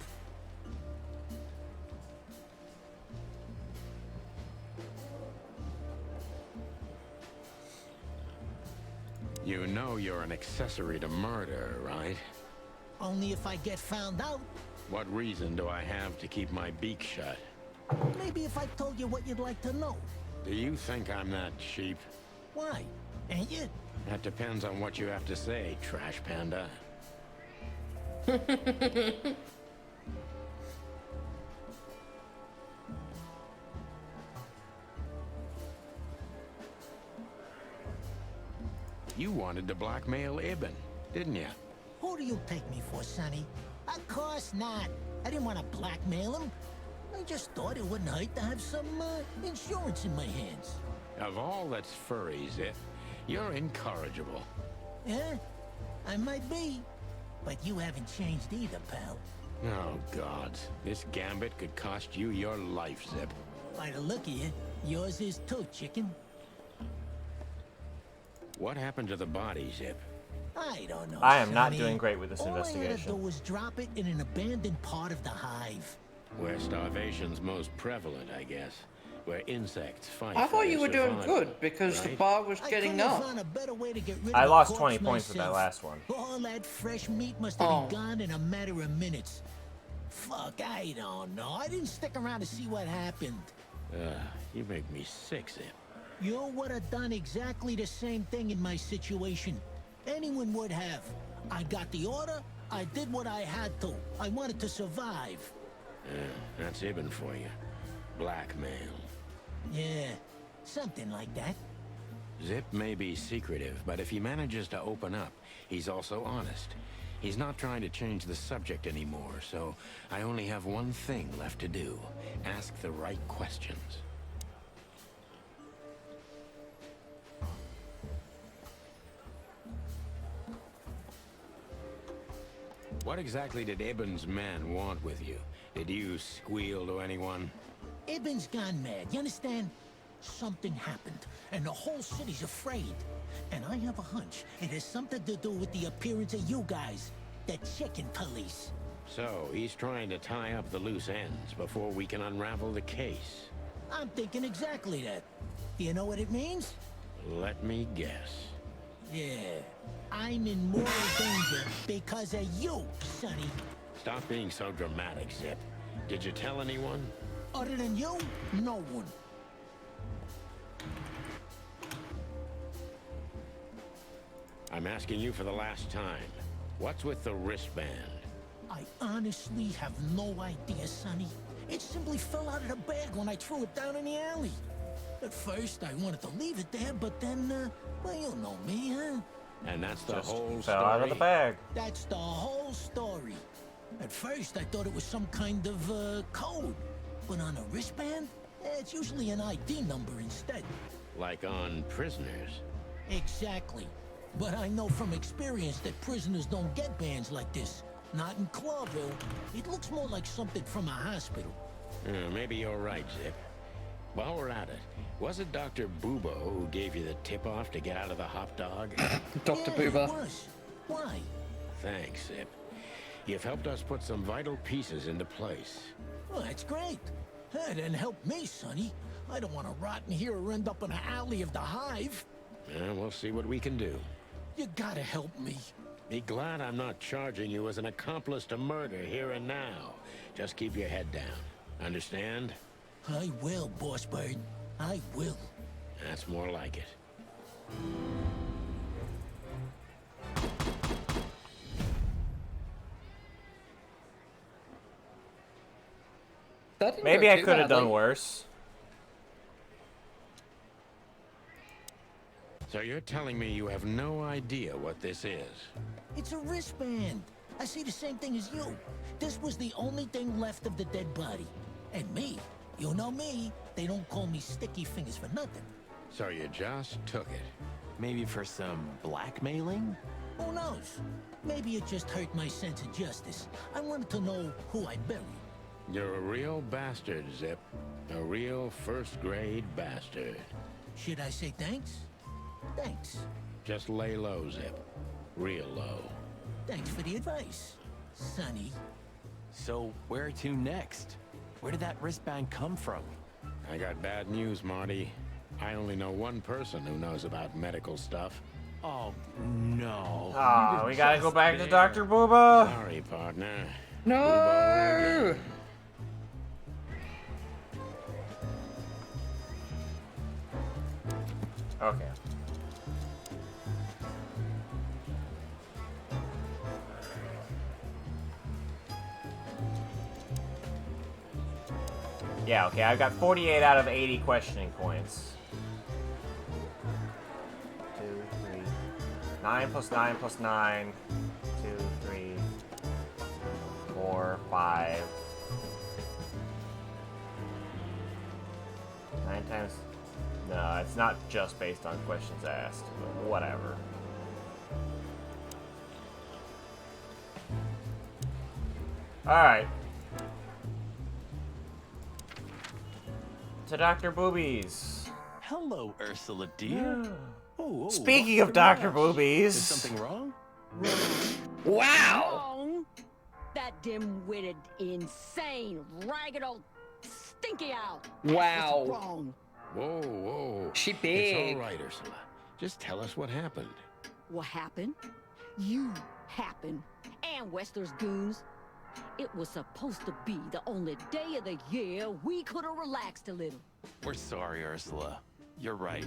You know you're an accessory to murder, right? Only if I get found out. What reason do I have to keep my beak shut? Maybe if I told you what you'd like to know. Do you think I'm that cheap? Why? Ain't you? That depends on what you have to say, Trash Panda. You wanted to blackmail Ibn, didn't you? Who do you take me for, Sonny? Of course not. I didn't want to blackmail him. I just thought it wouldn't hurt to have some, insurance in my hands. Of all that's furry, Zip, you're incorrigible. Yeah, I might be. But you haven't changed either, pal. Oh, gods. This gambit could cost you your life, Zip. By the look of you, yours is too, chicken. What happened to the body, Zip? I don't know, I am not Sonny. doing great with this All I had to do investigation. was drop it in an abandoned part of the hive. Where starvation's most prevalent, I guess. Where insects fight. I for thought their you were doing survival, good because the right? bar was I getting couldn't have up. found a better way to get rid I of a lost corpse 20 points with that myself. last one. All that fresh meat must have Oh. been gone in a matter of minutes. Fuck, I don't know. I didn't stick around to see what happened. You make me sick, Zip. You would have done exactly the same thing in my situation. Anyone would have. I got the order. I did what I had to. I wanted to survive. That's Ibn for you. Blackmail. Yeah, something like that. Zip may be secretive, but if he manages to open up, he's also honest. He's not trying to change the subject anymore, so I only have one thing left to do. Ask the right questions. What exactly did Ibn's man want with you? Did you squeal to anyone? Ibn's gone mad, you understand? Something happened, and the whole city's afraid. And I have a hunch it has something to do with the appearance of you guys. The chicken police. So, he's trying to tie up the loose ends before we can unravel the case. I'm thinking exactly that. Do you know what it means? Let me guess. Yeah. I'm in mortal danger because of you, Sonny. Stop being so dramatic, Zip. Did you tell anyone? Other than you, no one. I'm asking you for the last time. What's with the wristband? I honestly have no idea, Sonny. It simply fell out of the bag when I threw it down in the alley. At first, I wanted to leave it there, but then, well, you know me, huh? And that's the Just whole fell story? out of the bag. That's the whole story. At first, I thought it was some kind of, code. But on a wristband, it's usually an ID number instead. Like on prisoners? Exactly. But I know from experience that prisoners don't get bands like this. Not in Clawville. It looks more like something from a hospital. Maybe you're right, Zip. While we're at it, was it Dr. Bubo who gave you the tip-off to get out of the hot dog? Dr. Yeah, Booba. it was. Why? Thanks, Zip. You've helped us put some vital pieces into place. Well, that's great. That didn't help me, Sonny. I don't want to rot in here or end up in an alley of the Hive. We'll see what we can do. You gotta help me. Be glad I'm not charging you as an accomplice to murder here and now. Just keep your head down. Understand? I will, Boss Bird. I will. That's more like it. That didn't Maybe go I too could have done badly. worse. So you're telling me you have no idea what this is? It's a wristband. I see the same thing as you. This was the only thing left of the dead body. And me. You know me. They don't call me Sticky Fingers for nothing. So you just took it. Maybe for some blackmailing? Who knows? Maybe it just hurt my sense of justice. I wanted to know who I buried. You're a real bastard, Zip. A real first-grade bastard. Should I say thanks? Thanks. Just lay low, Zip. Real low. Thanks for the advice, Sonny. So, where to next? Where did that wristband come from? I got bad news, Marty. I only know one person who knows about medical stuff. Oh, no. Ah, we gotta go back to Dr. Booba. Sorry, partner. No! Okay. Yeah, okay, I've got 48 out of 80 questioning points. 2, 3, 9 plus 9 plus 9. 2, 3, 4, 5. 9 times... No, it's not just based on questions asked, but whatever. Alright. To Dr. Boobies. Hello, Ursula, dear. Oh, Speaking what's of the Dr. mash? Boobies. Is something wrong? Wow! Wrong. That dim-witted, insane, ragged old stinky owl. Wow. That's wrong. Whoa, whoa. She It's big. all right, Ursula. Just tell us what happened. What happened? You happened. And Wester's goons. It was supposed to be the only day of the year we could have relaxed a little. We're sorry, Ursula. You're right.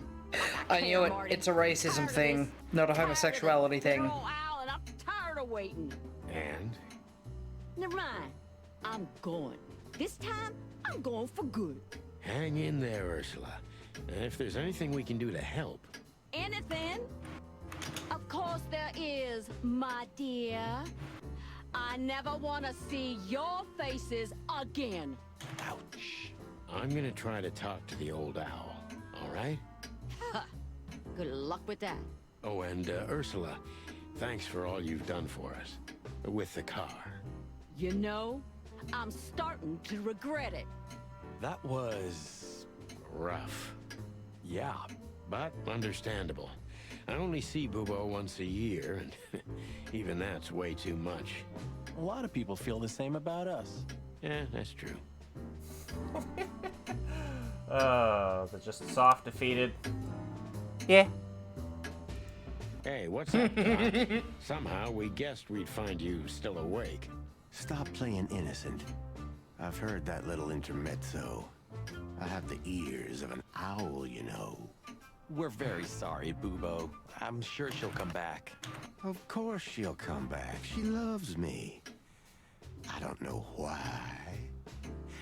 I knew it. Marty. It's a racism Tired of thing, this. not a Tired of homosexuality this thing. little owl, and I'm tired of waiting. And? Never mind. I'm going. This time, I'm going for good. Hang in there, Ursula. If there's anything we can do to help. Anything? Of course there is, my dear. I never want to see your faces again. Ouch. I'm gonna try to talk to the old owl, all right? Good luck with that. Oh, and Ursula, thanks for all you've done for us. With the car. You know, I'm starting to regret it. That was... Rough. yeah. But understandable. I only see Bubo once a year, and even that's way too much. A lot of people feel the same about us. Yeah, that's true. They're just soft defeated. Yeah. Hey, what's up, Doc? Somehow we guessed we'd find you still awake. Stop playing innocent. I've heard that little intermezzo. I have the ears of an owl, you know. We're very sorry, Bubo. I'm sure she'll come back. Of course she'll come back. She loves me. I don't know why.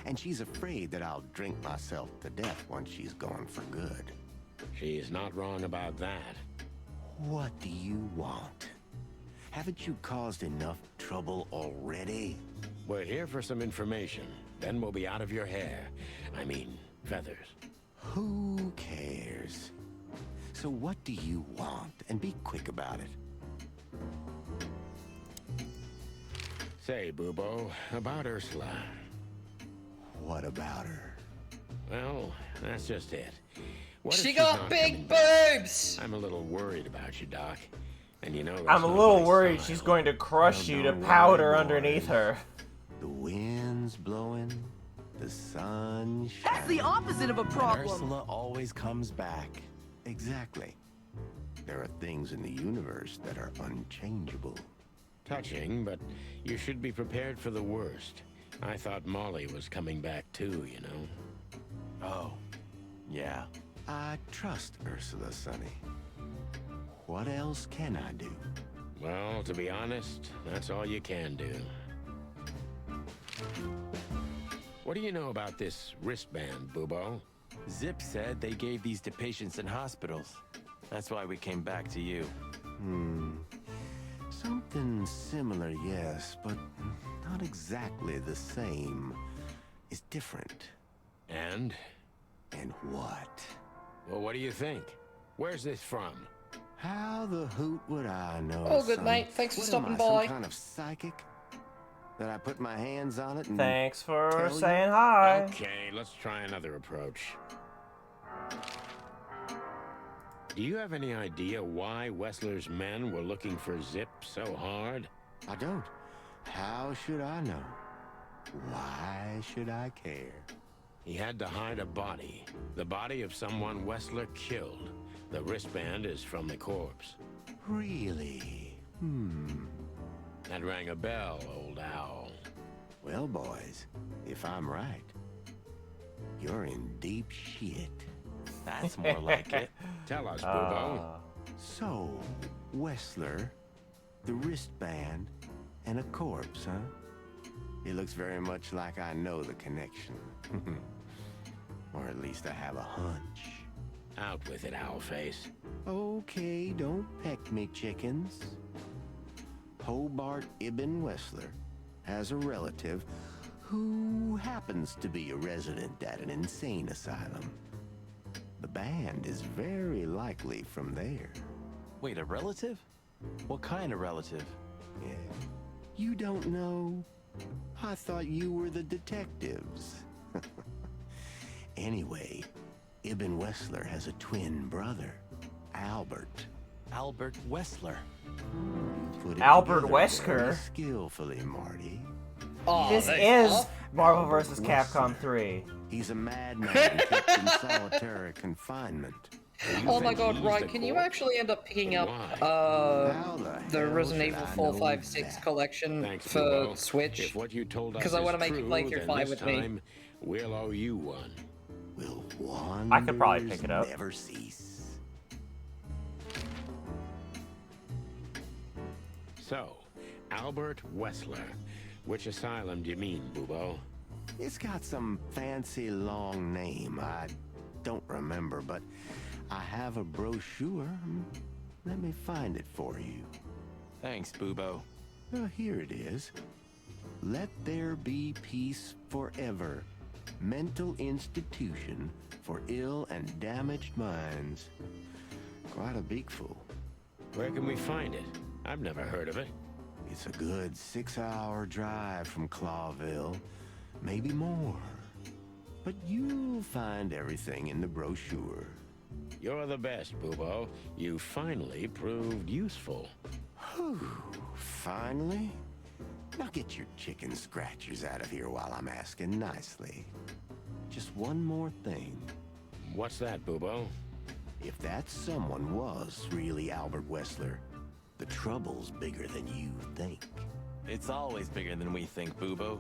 And she's afraid that I'll drink myself to death once she's gone for good. She's not wrong about that. What do you want? Haven't you caused enough trouble already? We're here for some information. Then we'll be out of your hair. I mean, feathers. Who cares? So what do you want? And be quick about it. Say, Bubo, about Ursula. What about her? Well, that's just it. What if She she's got not big coming back? boobs! I'm a little worried about you, Doc. And you know that's I'm a not little my worried style. she's going to crush Well, you to don't powder worry, underneath boys. her. The wind's blowing, the sun shining. That's the opposite of a And problem. Ursula always comes back. Exactly. There are things in the universe that are unchangeable. Touching, but you should be prepared for the worst. I thought Molly was coming back too, you know. Oh, yeah. I trust Ursula, Sonny. What else can I do? Well, to be honest, that's all you can do. What do you know about this wristband, Bubo? Zip said they gave these to patients in hospitals. That's why we came back to you. Something similar, yes, but not exactly the same. It's different. And? And what? Well, what do you think? Where's this from? How the hoot would I know? Oh, good son? night. Thanks for What stopping am I, by. Some kind of psychic? That I put my hands on it and Thanks for tell saying you? hi. Okay, let's try another approach. Do you have any idea why Wessler's men were looking for Zip so hard? I don't. How should I know? Why should I care? He had to hide a body. The body of someone Wessler killed. The wristband is from the corpse. Really? That rang a bell, old owl. Well, boys, if I'm right, you're in deep shit. That's more like it. Tell us, Bubo. So, Wessler, the wristband, and a corpse, huh? It looks very much like I know the connection. Or at least I have a hunch. Out with it, Owlface. Okay, don't peck me, chickens. Hobart Ibn Wessler has a relative who happens to be a resident at an insane asylum. The band is very likely from there. Wait, a relative? What kind of relative? Yeah. You don't know? I thought you were the detectives. Anyway, Ibn Wessler has a twin brother, Albert. Albert Wessler. Put it Albert together Wesker. very skillfully, Marty. Oh, This is Marvel vs. Capcom 3. He's a madman kept in solitary confinement. Oh my think god, he's right, the can you corpse? actually end up picking up Why? How the hell Resident should Evil I 4, know 5, 6 that? collection Thanks, for Bubo. Switch? If what you told us 'Cause I is wanna make you play true, through then 5 this with me. time we'll owe you one. Will wonders I could probably pick it up. never cease? So, Albert Wessler. Which asylum do you mean, Bubo? It's got some fancy long name. I don't remember, but I have a brochure. Let me find it for you. Thanks, Bubo. Here it is. Let there be peace forever. Mental institution for ill and damaged minds. Quite a beakful. Where can we find it? I've never heard of it. It's a good 6-hour drive from Clawville. Maybe more. But you'll find everything in the brochure. You're the best, Bubo. You finally proved useful. Whew, finally? Now get your chicken scratchers out of here while I'm asking nicely. Just one more thing. What's that, Bubo? If that someone was really Albert Wessler, the trouble's bigger than you think. It's always bigger than we think, Bubo.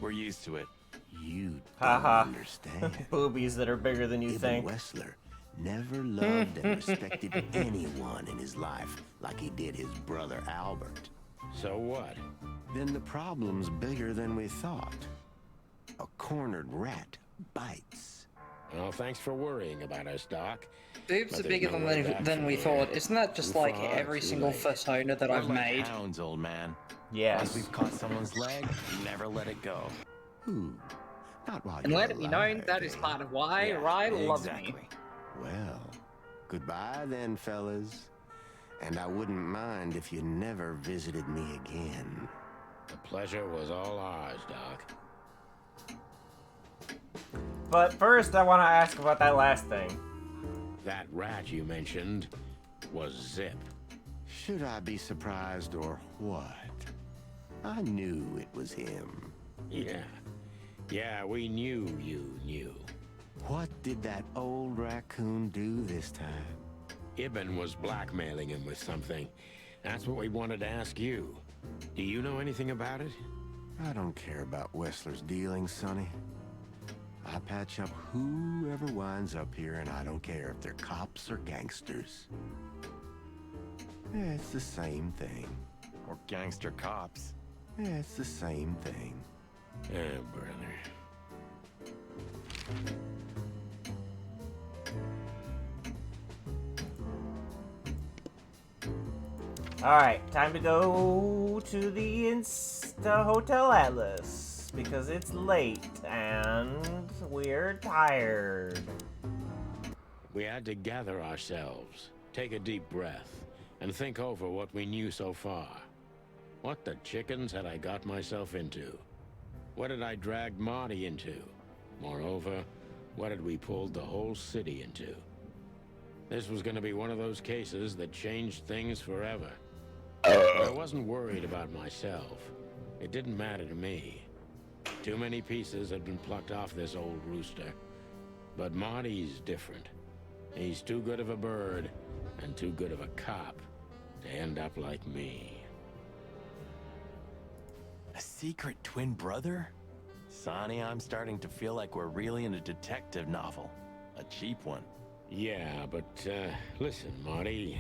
We're used to it. You don't Haha. understand. Boobies that are bigger than you Ibn think. Wessler never loved and respected anyone in his life like he did his brother Albert. So what? Then the problem's bigger than we thought. A cornered rat bites. Well, thanks for worrying about us, Doc. Boobs But are there's bigger no way back than from we here. thought. Isn't that just Too like far, every too single late. persona that We're I've like made? hounds, old man. Once Yes. we've caught someone's leg, never let it go. Who? Not while And you're let it be known alive, that is eh? part of why Yeah, Rye loves exactly. me. Well, Goodbye then, fellas. And I wouldn't mind if you never visited me again. The pleasure was all ours, Doc. But first, I want to ask about that last thing. That rat you mentioned was Zip. Should I be surprised or what? I knew it was him. Yeah, we knew you knew. What did that old raccoon do this time? Ibn was blackmailing him with something. That's what we wanted to ask you. Do you know anything about it? I don't care about Wessler's dealings, Sonny. I patch up whoever winds up here, and I don't care if they're cops or gangsters. Yeah, it's the same thing. Or gangster cops. Yeah, it's the same thing. Oh, brother. Alright, time to go to the Hotel Atlas. Because it's late and we're tired. We had to gather ourselves, take a deep breath, and think over what we knew so far. What the chickens had I got myself into? What had I dragged Marty into? Moreover, what had we pulled the whole city into? This was going to be one of those cases that changed things forever. I wasn't worried about myself. It didn't matter to me. Too many pieces had been plucked off this old rooster. But Marty's different. He's too good of a bird and too good of a cop to end up like me. A secret twin brother? Sonny, I'm starting to feel like we're really in a detective novel. A cheap one. Yeah, but, listen, Marty.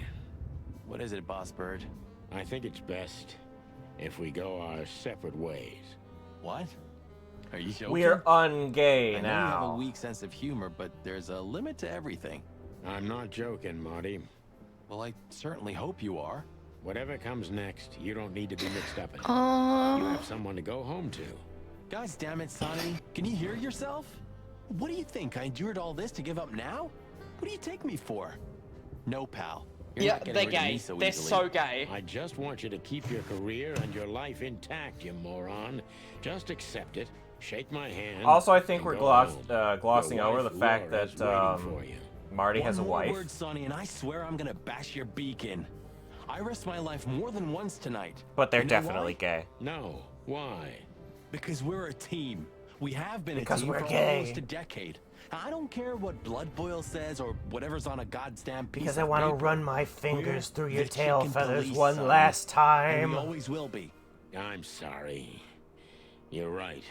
What is it, Boss Bird? I think it's best if we go our separate ways. What? Are you joking? We're ungay I know now. you have a weak sense of humor, but there's a limit to everything. I'm not joking, Marty. Well, I certainly hope you are. Whatever comes next, you don't need to be mixed up in it. Oh. You have someone to go home to. Guys, damn it, Sonny. Can you hear yourself? What do you think? I endured all this to give up now? What do you take me for? No, pal. You're Yeah, not getting they're rid of me gay. so They're easily. so gay. I just want you to keep your career and your life intact, you moron. Just accept it. Shake my hand. Also, I think and we're go glossing Your over the wife, fact Laura's that waiting for you. Marty has a One more wife. word, Sonny, and I swear I'm gonna bash your beak in. I risked my life more than once tonight. But they're You know definitely why? gay. No. Why? Because we're a team. We have been Because a team we're for gay. almost a decade. I don't care what Blood Boil says or whatever's on a goddamn piece Because of I want to paper. run my fingers We're through your the tail chicken feathers police, one Sonny. last And time. we always will be. I'm sorry. You're right.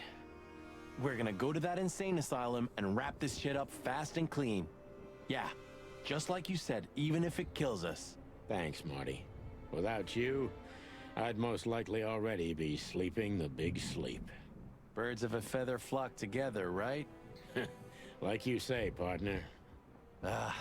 We're gonna go to that insane asylum and wrap this shit up fast and clean. Yeah, just like you said, even if it kills us. Thanks, Marty. Without you, I'd most likely already be sleeping the big sleep. Birds of a feather flock together, right? Like you say, partner.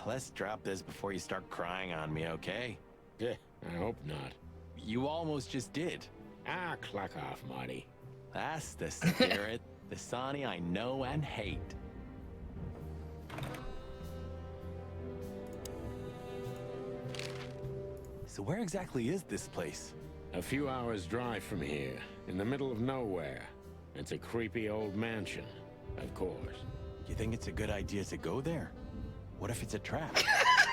Let's drop this before you start crying on me, okay? I hope not. You almost just did. Ah, cluck off, Marty. That's the spirit. The Sonny I know and hate. So where exactly is this place? A few hours drive from here, in the middle of nowhere. It's a creepy old mansion, of course. You think it's a good idea to go there? What if it's a trap?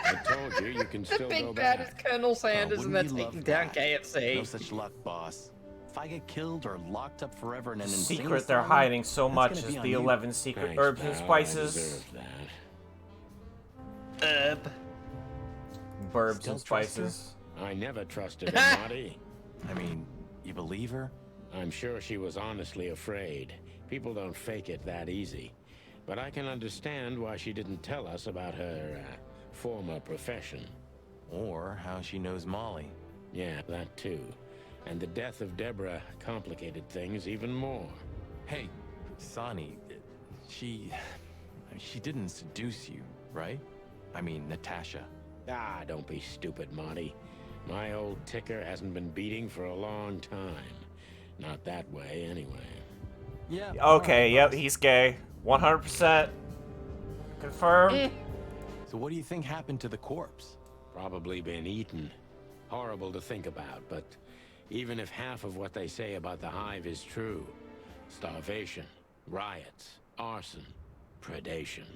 I told you, you can still go Big Bad is back. Colonel Sanders, and they're wouldn't we love taking down that? KFC. No such luck, boss. If I get killed or locked up forever in an The insane secret they're asylum, hiding so that's much gonna is be on the you. 11 secret Thanks, herbs and pal, I spices. deserve that. Burbs Still and trust her? spices. I never trusted her, Marty. I mean, you believe her? I'm sure she was honestly afraid. People don't fake it that easy. But I can understand why she didn't tell us about her former profession. Or how she knows Molly. Yeah, that too. And the death of Deborah complicated things even more. Hey, Sonny, she didn't seduce you, right? I mean, Natasha. Ah, don't be stupid, Marty. My old ticker hasn't been beating for a long time. Not that way, anyway. Yeah. Okay, yep, he's gay. 100%. Confirmed. So So what do you think happened to the corpse? Probably been eaten. Horrible to think about, but even if half of what they say about the hive is true, starvation, riots, arson, predation.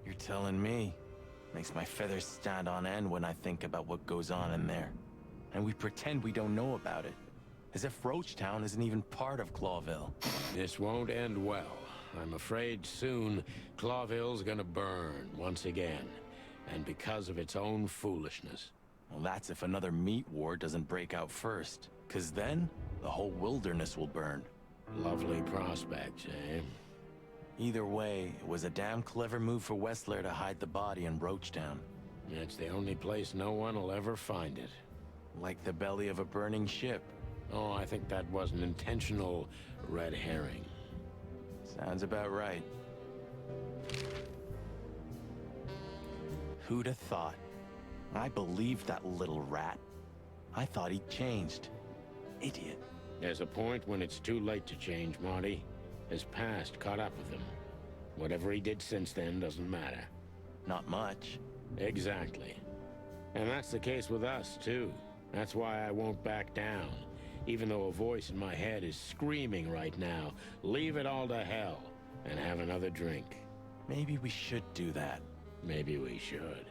You're telling me. Makes my feathers stand on end when I think about what goes on in there. And we pretend we don't know about it. As if Roachtown isn't even part of Clawville. This won't end well. I'm afraid soon, Clawville's gonna burn once again. And because of its own foolishness. Well, that's if another meat war doesn't break out first. 'Cause then, the whole wilderness will burn. Lovely prospects, eh? Either way, it was a damn clever move for Wessler to hide the body in Roachtown. It's the only place no one will ever find it. Like the belly of a burning ship. Oh, I think that was an intentional red herring. Sounds about right. Who'd have thought? I believed that little rat. I thought he'd changed. Idiot. There's a point when it's too late to change, Marty. His past caught up with him. Whatever he did since then doesn't matter. Not much. Exactly. And that's the case with us, too. That's why I won't back down. Even though a voice in my head is screaming right now, leave it all to hell and have another drink. Maybe we should do that. Maybe we should.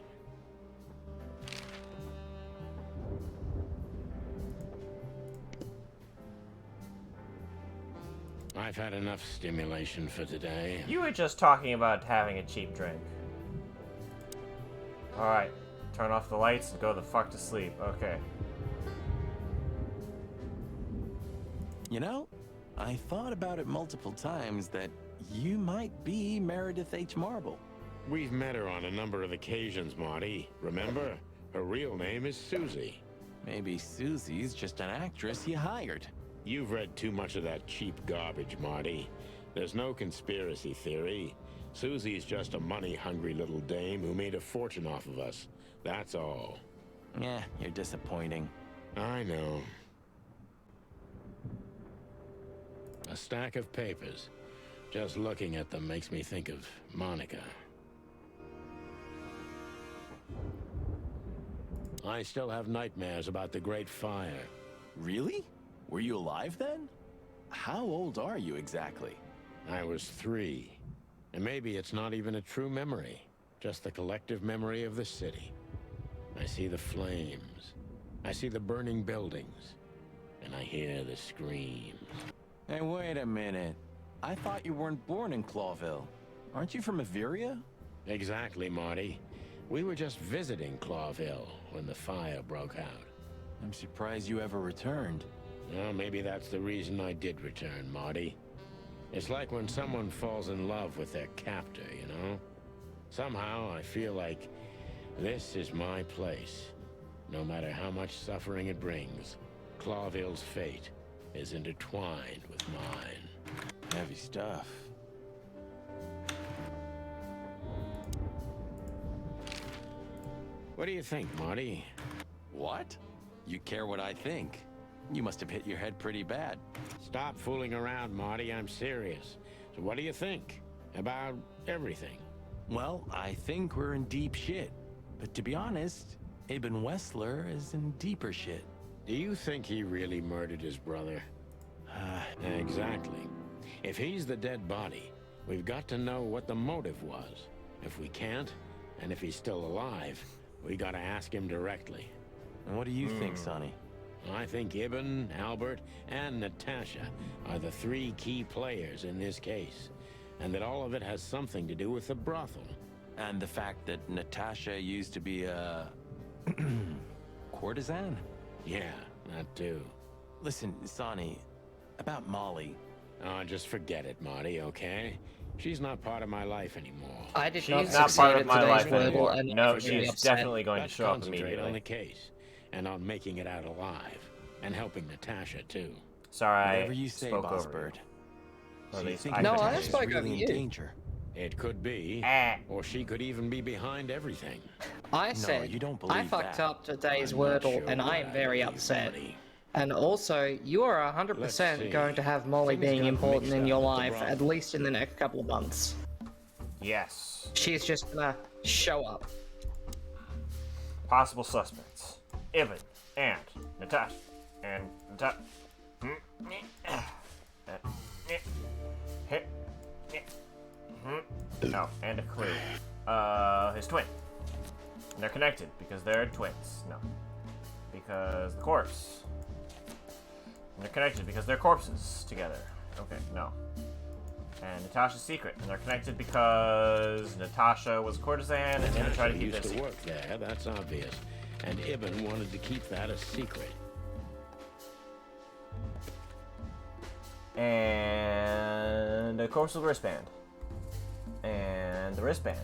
I've had enough stimulation for today. You were just talking about having a cheap drink. Alright, turn off the lights and go the fuck to sleep. Okay. You know, I thought about it multiple times that you might be Meredith H. Marble. We've met her on a number of occasions, Marty. Remember? Her real name is Susie. Maybe Susie's just an actress you hired. You've read too much of that cheap garbage, Marty. There's no conspiracy theory. Susie's just a money-hungry little dame who made a fortune off of us. That's all. Yeah, you're disappointing. I know. A stack of papers. Just looking at them makes me think of Monica. I still have nightmares about the Great Fire. Really? Were you alive then? How old are you exactly? I was 3. And maybe it's not even a true memory. Just the collective memory of the city. I see the flames. I see the burning buildings. And I hear the screams. Hey, wait a minute. I thought you weren't born in Clawville. Aren't you from Averia? Exactly, Marty. We were just visiting Clawville when the fire broke out. I'm surprised you ever returned. Well, maybe that's the reason I did return, Marty. It's like when someone falls in love with their captor, you know? Somehow, I feel like this is my place. No matter how much suffering it brings, Clawville's fate is intertwined with mine. Heavy stuff. What do you think, Marty? What? You care what I think? You must have hit your head pretty bad. Stop fooling around, Marty. I'm serious. So what do you think? About everything? Well, I think we're in deep shit. But to be honest, Ibn Wessler is in deeper shit. Do you think he really murdered his brother? Exactly. If he's the dead body, we've got to know what the motive was. If we can't, and if he's still alive, we gotta ask him directly. And what do you think, Sonny? I think Ibn, Albert, and Natasha are the 3 key players in this case. And that all of it has something to do with the brothel. And the fact that Natasha used to be a... courtesan? Yeah, that too. Listen, Sonny, about Molly. Oh, just forget it, Marty, okay? She's not part of my life anymore. I did She's not not succeed part of at my today's life Wordle, anymore. and No, I'm really she's upset. definitely going to Let's show up concentrate immediately. on the case, and on making it out alive, and helping Natasha, too. Sorry, Whatever you say, spoke Boss over Bird. Or at So you least think I No, could. I Natasha's spoke over really in you. danger? It could be, or she could even be behind everything. I said, you don't I believe fucked that. up today's I'm not Wordle, sure and I what am very believe, upset. Marty. And also, you are Let's 100% see. going to have Molly Things being got important mixed in up your at the life, brothel. at least in the next couple of months. Yes. She's just gonna show up. Possible suspects: Ivan and Natasha and Natasha. No, and a clue. His twin. And they're connected because they're twins. No. Because the corpse. And they're connected because they're corpses together. Okay, no. And Natasha's secret. And they're connected because Natasha was a courtesan and Ibn tried to keep used it to work there, that's obvious. And Ibn wanted to keep that a secret. And the corpse with wristband. And the wristband.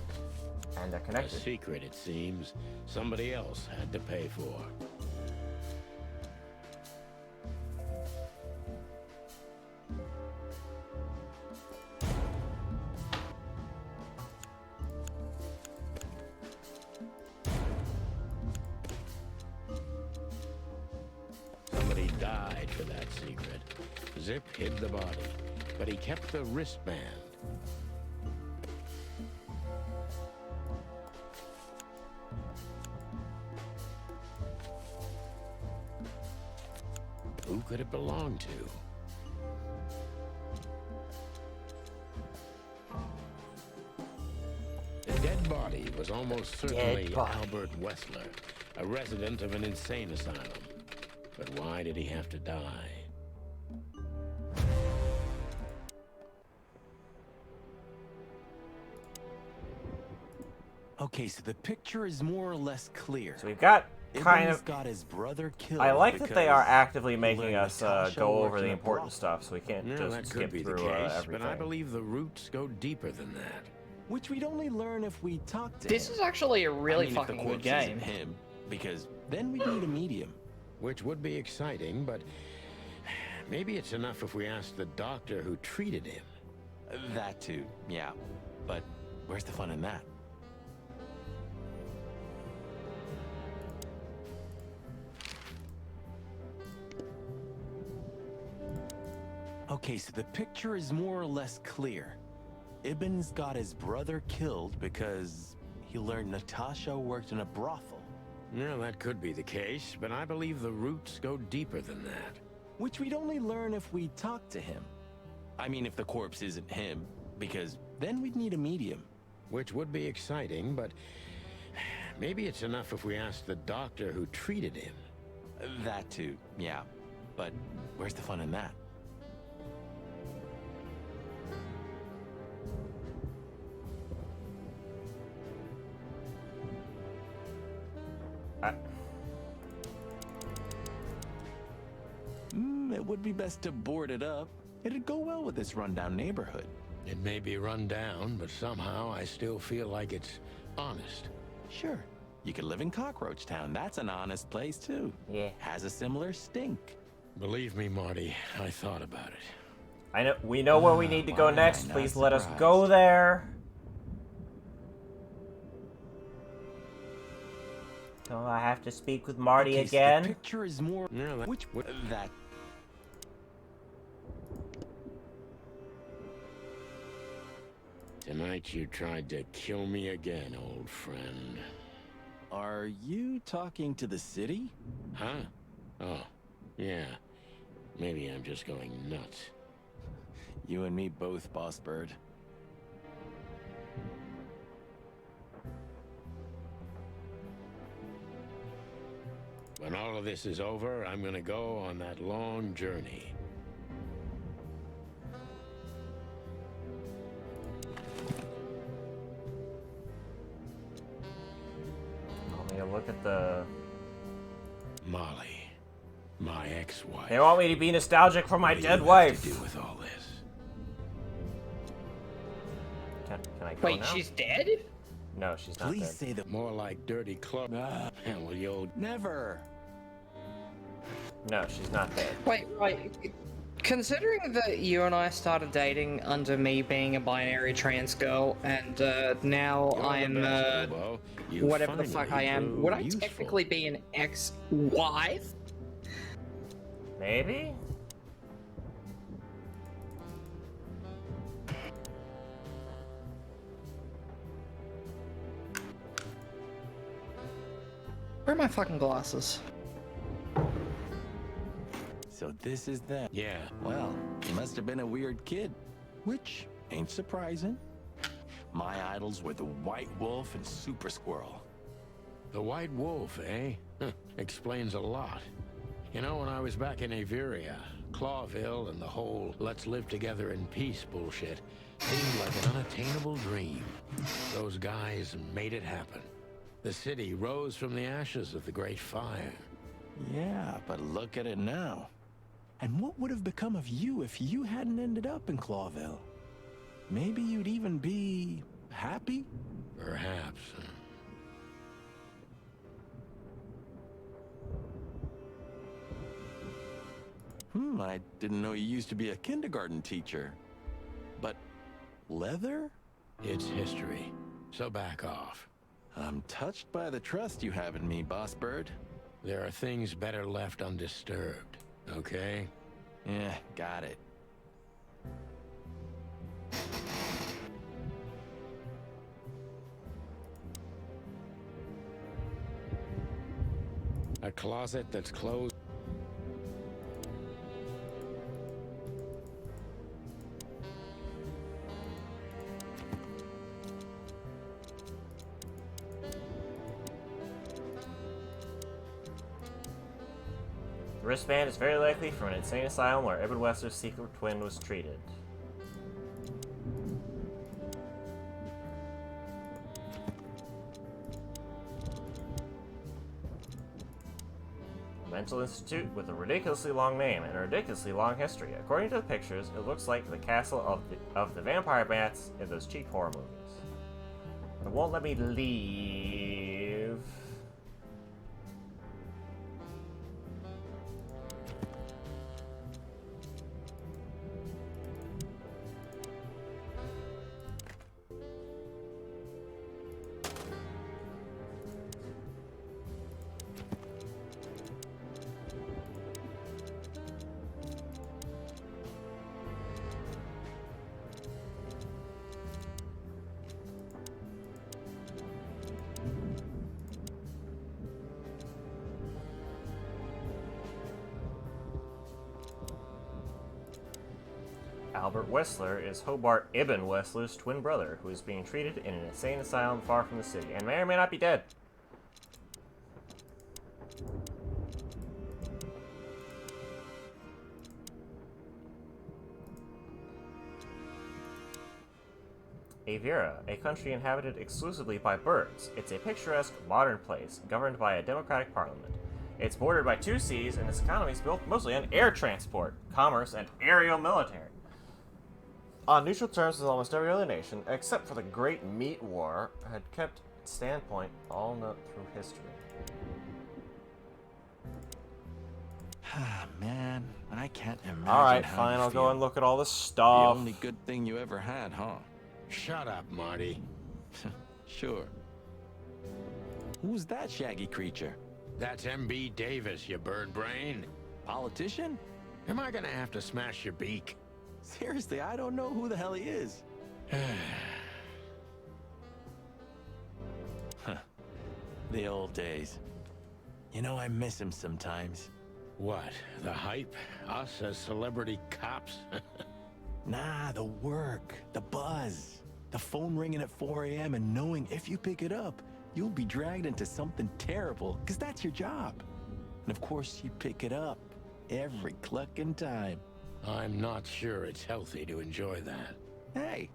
And they're A connected. secret, it seems. Somebody else had to pay for. Somebody died for that secret. Zip hid the body, but he kept the wristband. Who could it belong to? The dead body was almost certainly Albert Wessler, a resident of an insane asylum. But why did he have to die? Okay, so the picture is more or less clear. So we've got kind Ibn's of... got his brother killed. I like that they are because actively he making learned us Natasha go worked over in the a important brothel. stuff, so we can't No, just that skip could be the through case, everything. but I believe the roots go deeper than that. Which we'd only learn if we talk to This him. is actually a really I mean, if fucking the good corpse game. isn't him, because then we'd need a medium. Which would be exciting, but maybe it's enough if we ask the doctor who treated him. That too, yeah. But where's the fun in that? Okay, so the picture is more or less clear. Ibn's got his brother killed because he learned Natasha worked in a brothel. No, that could be the case, but I believe the roots go deeper than that. Which we'd only learn if we talk to him. I mean, if the corpse isn't him, because then we'd need a medium. Which would be exciting, but maybe it's enough if we ask the doctor who treated him. That too, yeah. But where's the fun in that? It would be best to board it up. It'd go well with this rundown neighborhood. It may be run down, but somehow I still feel like it's honest. Sure. You could live in Cockroach Town. That's an honest place, too. Yeah. Has a similar stink. Believe me, Marty, I thought about it. I know we know where we need to go Why next. not Please let us surprised? go there. So I have to speak with Marty Okay, so again. the picture is more... No, that... Which... That... Tonight you tried to kill me again, old friend. Are you talking to the city? Huh? Oh, yeah. Maybe I'm just going nuts. You and me both, Boss Bird. When all of this is over, I'm gonna go on that long journey. Let me look at the... Molly, my ex-wife. They want me to be nostalgic for my What do you dead have wife. to do with all this? Can I go Wait, now? she's dead? No, she's not Please dead. say the... More like dirty clothes. Well, you old... Never. No, she's not dead. Wait. Considering that you and I started dating under me being a binary trans girl, and now You're the I'm best, Bobo. You whatever the fuck I finally am, grew would I useful. technically be an ex-wife? Maybe? Where are my fucking glasses? So this is that. Yeah. Well, he must have been a weird kid, which ain't surprising. My idols were the White Wolf and Super Squirrel. The White Wolf, eh? Explains a lot. You know, when I was back in Averia, Clawville and the whole let's live together in peace bullshit seemed like an unattainable dream. Those guys made it happen. The city rose from the ashes of the Great Fire. Yeah, but look at it now. And what would have become of you if you hadn't ended up in Clawville? Maybe you'd even be happy? Perhaps. I didn't know you used to be a kindergarten teacher. But leather? It's history, so back off. I'm touched by the trust you have in me, Boss Bird. There are things better left undisturbed, okay? Yeah, got it. A closet that's closed. The wristband is very likely from an insane asylum where Ibn Wessler's secret twin was treated. Mental institute with a ridiculously long name and a ridiculously long history. According to the pictures, it looks like the castle of the vampire bats in those cheap horror movies. It won't let me leave. Albert Wessler is Hobart Ibn Wessler's twin brother, who is being treated in an insane asylum far from the city, and may or may not be dead. Avira, a country inhabited exclusively by birds. It's a picturesque, modern place, governed by a democratic parliament. It's bordered by 2 seas, and its economy is built mostly on air transport, commerce, and aerial military. On neutral terms with almost every other nation, except for the Great Meat War, had kept its standpoint all through history. Man, I can't imagine. Alright, how fine, you I'll feel. go and look at all this stuff. The only good thing you ever had, huh? Shut up, Marty. Sure. Who's that shaggy creature? That's MB Davis, you bird brain. Politician? Am I gonna have to smash your beak? Seriously, I don't know who the hell he is. The old days. You know, I miss him sometimes. What? The hype? Us as celebrity cops? Nah, the work, the buzz, the phone ringing at 4 a.m. and knowing if you pick it up, you'll be dragged into something terrible, because that's your job. And of course, you pick it up every clucking time. I'm not sure it's healthy to enjoy that. Hey,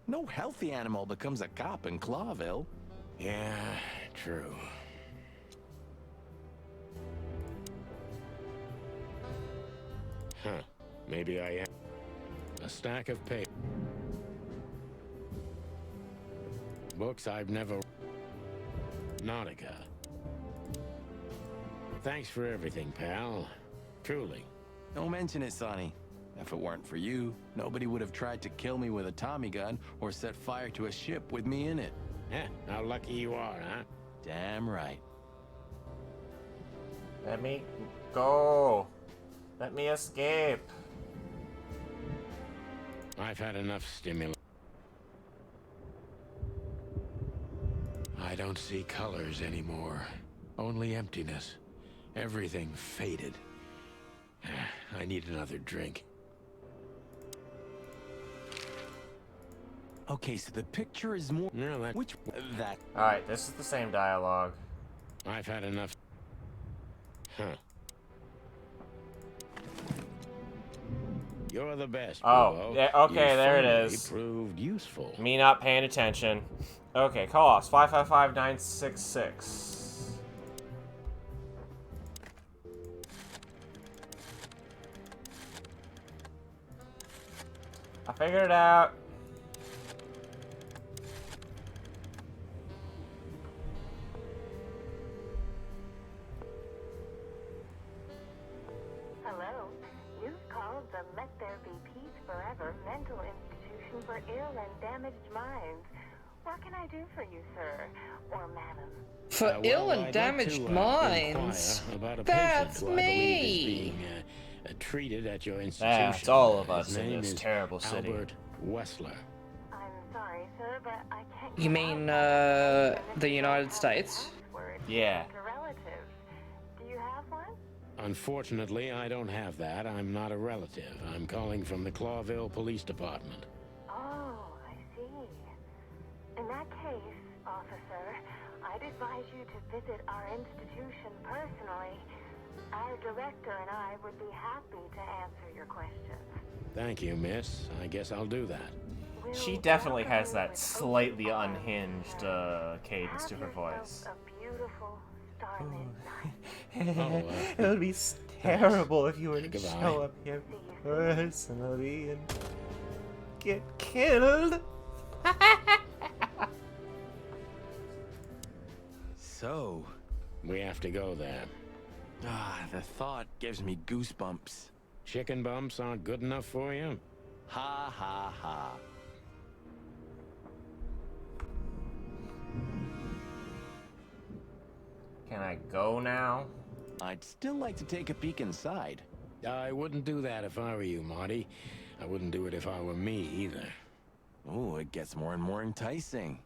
no healthy animal becomes a cop in Clawville. Yeah, true. Huh. Maybe I am. A stack of paper. Books I've never... Nautica. Thanks for everything, pal. Truly. Don't mention it, Sonny. If it weren't for you, nobody would have tried to kill me with a Tommy gun or set fire to a ship with me in it. How lucky you are, huh? Damn right. Let me go. Let me escape. I've had enough stimulus. I don't see colors anymore. Only emptiness. Everything faded. I need another drink. Okay, so the picture is more... No, that... Which... That... Alright, this is the same dialogue. I've had enough... Huh. You're the best, Oh, Bobo. yeah, okay, You there it finally is. Proved useful. Me not paying attention. Okay, call offs 555-966. I figured it out. Hello. You've called the Let There Be Peace Forever mental institution for ill and damaged minds. What can I do for you, sir? Or madam? For Well, ill and I'd like damaged to, minds? inquire about a That's patient who I believe is me! being treated at your institution. That's all of us His in name this is terrible city. Albert Wessler. I'm sorry, sir, but I can't... You mean, the United States? Yeah. To relatives. Do you have one? Unfortunately, I don't have that. I'm not a relative. I'm calling from the Clawville Police Department. Oh, I see. In that case, officer, I'd advise you to visit our institution personally. Our director and I would be happy to answer your questions. Thank you, miss. I guess I'll do that. She definitely has that slightly unhinged cadence to her voice. A beautiful starlit Oh, It would be terrible if you were to Goodbye. show up here personally and get killed. So... We have to go there. the thought gives me goosebumps. Chicken bumps aren't good enough for you? Ha ha ha. Can I go now? I'd still like to take a peek inside. I wouldn't do that if I were you, Marty. I wouldn't do it if I were me, either. Oh, it gets more and more enticing.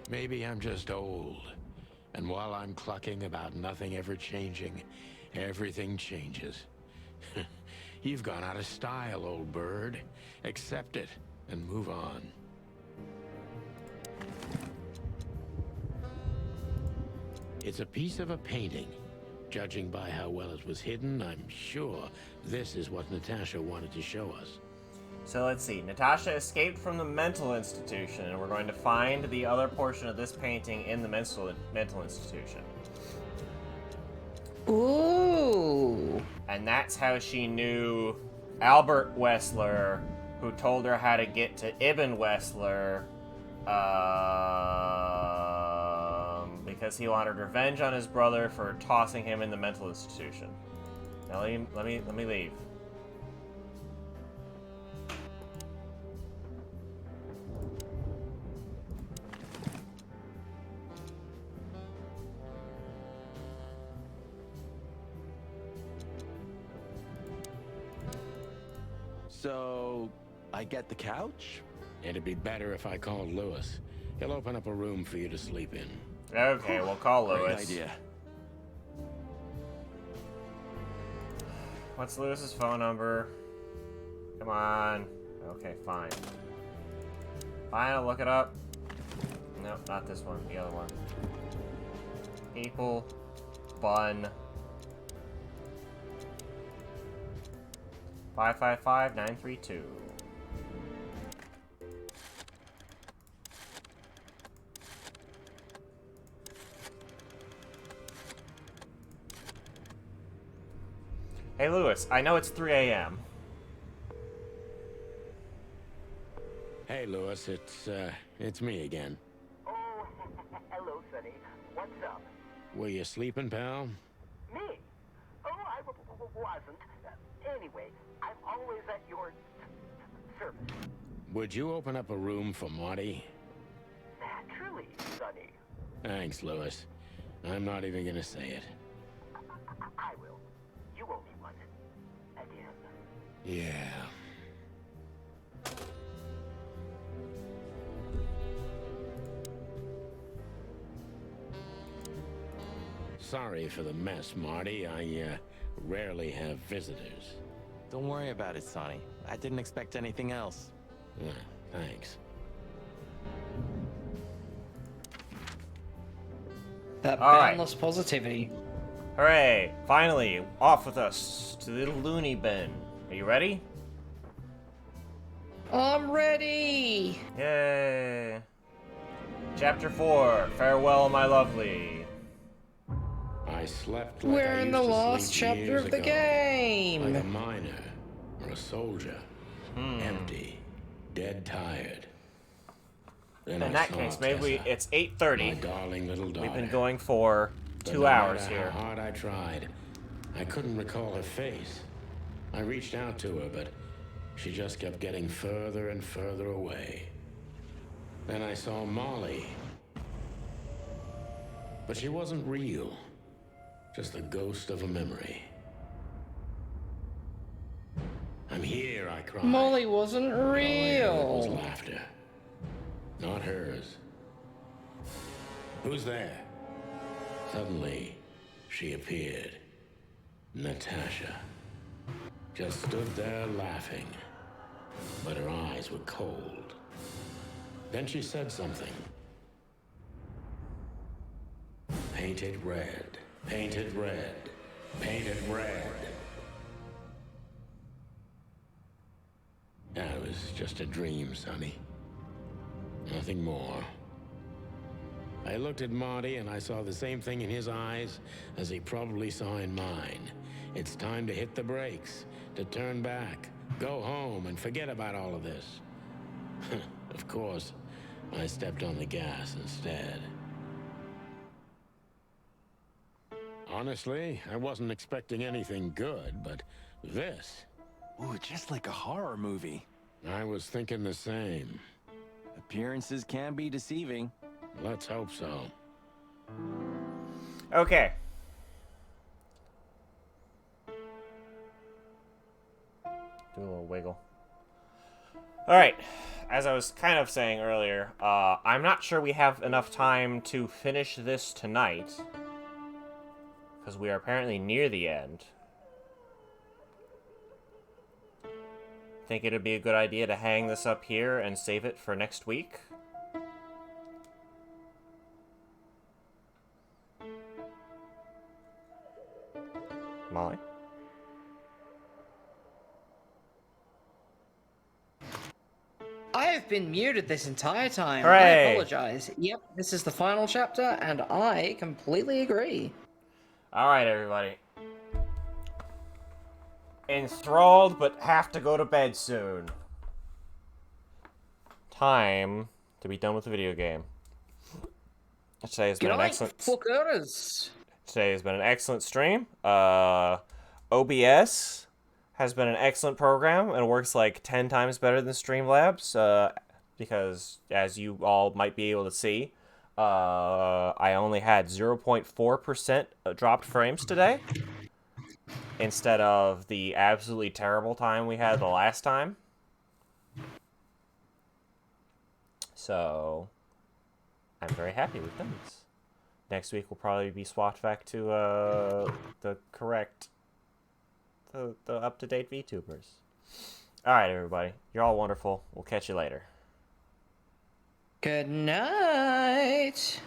Maybe I'm just old. And while I'm clucking about nothing ever changing, everything changes. You've gone out of style, old bird. Accept it and move on. It's a piece of a painting. Judging by how well it was hidden, I'm sure this is what Natasha wanted to show us. So let's see. Natasha escaped from the mental institution, and we're going to find the other portion of this painting in the mental institution. Ooh. And that's how she knew Albert Wessler, who told her how to get to Ibn Wessler, because he wanted revenge on his brother for tossing him in the mental institution. Now let me leave. So, I get the couch? It'd be better if I called Lewis. He'll open up a room for you to sleep in. Okay, we'll call Great Lewis. idea. What's Lewis's phone number? Come on. Okay, fine. Fine, I'll look it up. Nope, not this one. The other one. People. Bun. 555-932. Hey Lewis, I know it's 3 a.m. Hey, Lewis, it's me again. Oh, hello, Sonny. What's up? Were you sleeping, pal? Me? Oh, I wasn't. Anyway, I'm always at your service. Would you open up a room for Marty? Naturally, Sonny. Thanks, Lewis. I'm not even gonna say it. I will. You owe me one. Again. Yeah. sorry for the mess, Marty. I rarely have visitors. Don't worry about it, Sonny. I didn't expect anything else. Thanks. That All right. boundless positivity. Hooray! Finally, off with us to the loony bin. Are you ready? I'm ready! Yay! Chapter 4, Farewell, My Lovely. I slept like We're I in used the to last sleep chapter years of the ago. game. Like a miner or a soldier. Empty. Dead tired. Then In I that saw case, maybe Tessa, it's 8:30. my darling little daughter. We've been going for But 2 no hours matter here. How hard I tried, I couldn't recall her face. I reached out to her, but she just kept getting further and further away. Then I saw Molly. But she wasn't real. Just the ghost of a memory. I'm here, I cried. Molly wasn't All I heard was real. laughter. Not hers. Who's there? Suddenly, she appeared. Natasha. Just stood there laughing. But her eyes were cold. Then she said something. Painted red. Painted red. Painted red. That was just a dream, Sonny. Nothing more. I looked at Marty and I saw the same thing in his eyes as he probably saw in mine. It's time to hit the brakes, to turn back, go home and forget about all of this. Of course, I stepped on the gas instead. Honestly, I wasn't expecting anything good, but this... Ooh, just like a horror movie. I was thinking the same. Appearances can be deceiving. Let's hope so. Okay. Do a little wiggle. Alright. As I was kind of saying earlier, I'm not sure we have enough time to finish this tonight. Because we are apparently near the end. Think it'd be a good idea to hang this up here and save it for next week? Molly? I have been muted this entire time. Hooray. I apologize. Yep, this is the final chapter, and I completely agree. Alright, everybody. Enthralled, but have to go to bed soon. Time to be done with the video game. Today has been an excellent... Today has been an excellent stream. OBS has been an excellent program and works like 10 times better than Streamlabs. Because, as you all might be able to see, I only had 0.4% dropped frames today, instead of the absolutely terrible time we had the last time. So, I'm very happy with this. Next week will probably be swapped back to the correct, the up-to-date VTubers. Alright, everybody. You're all wonderful. We'll catch you later. Good night.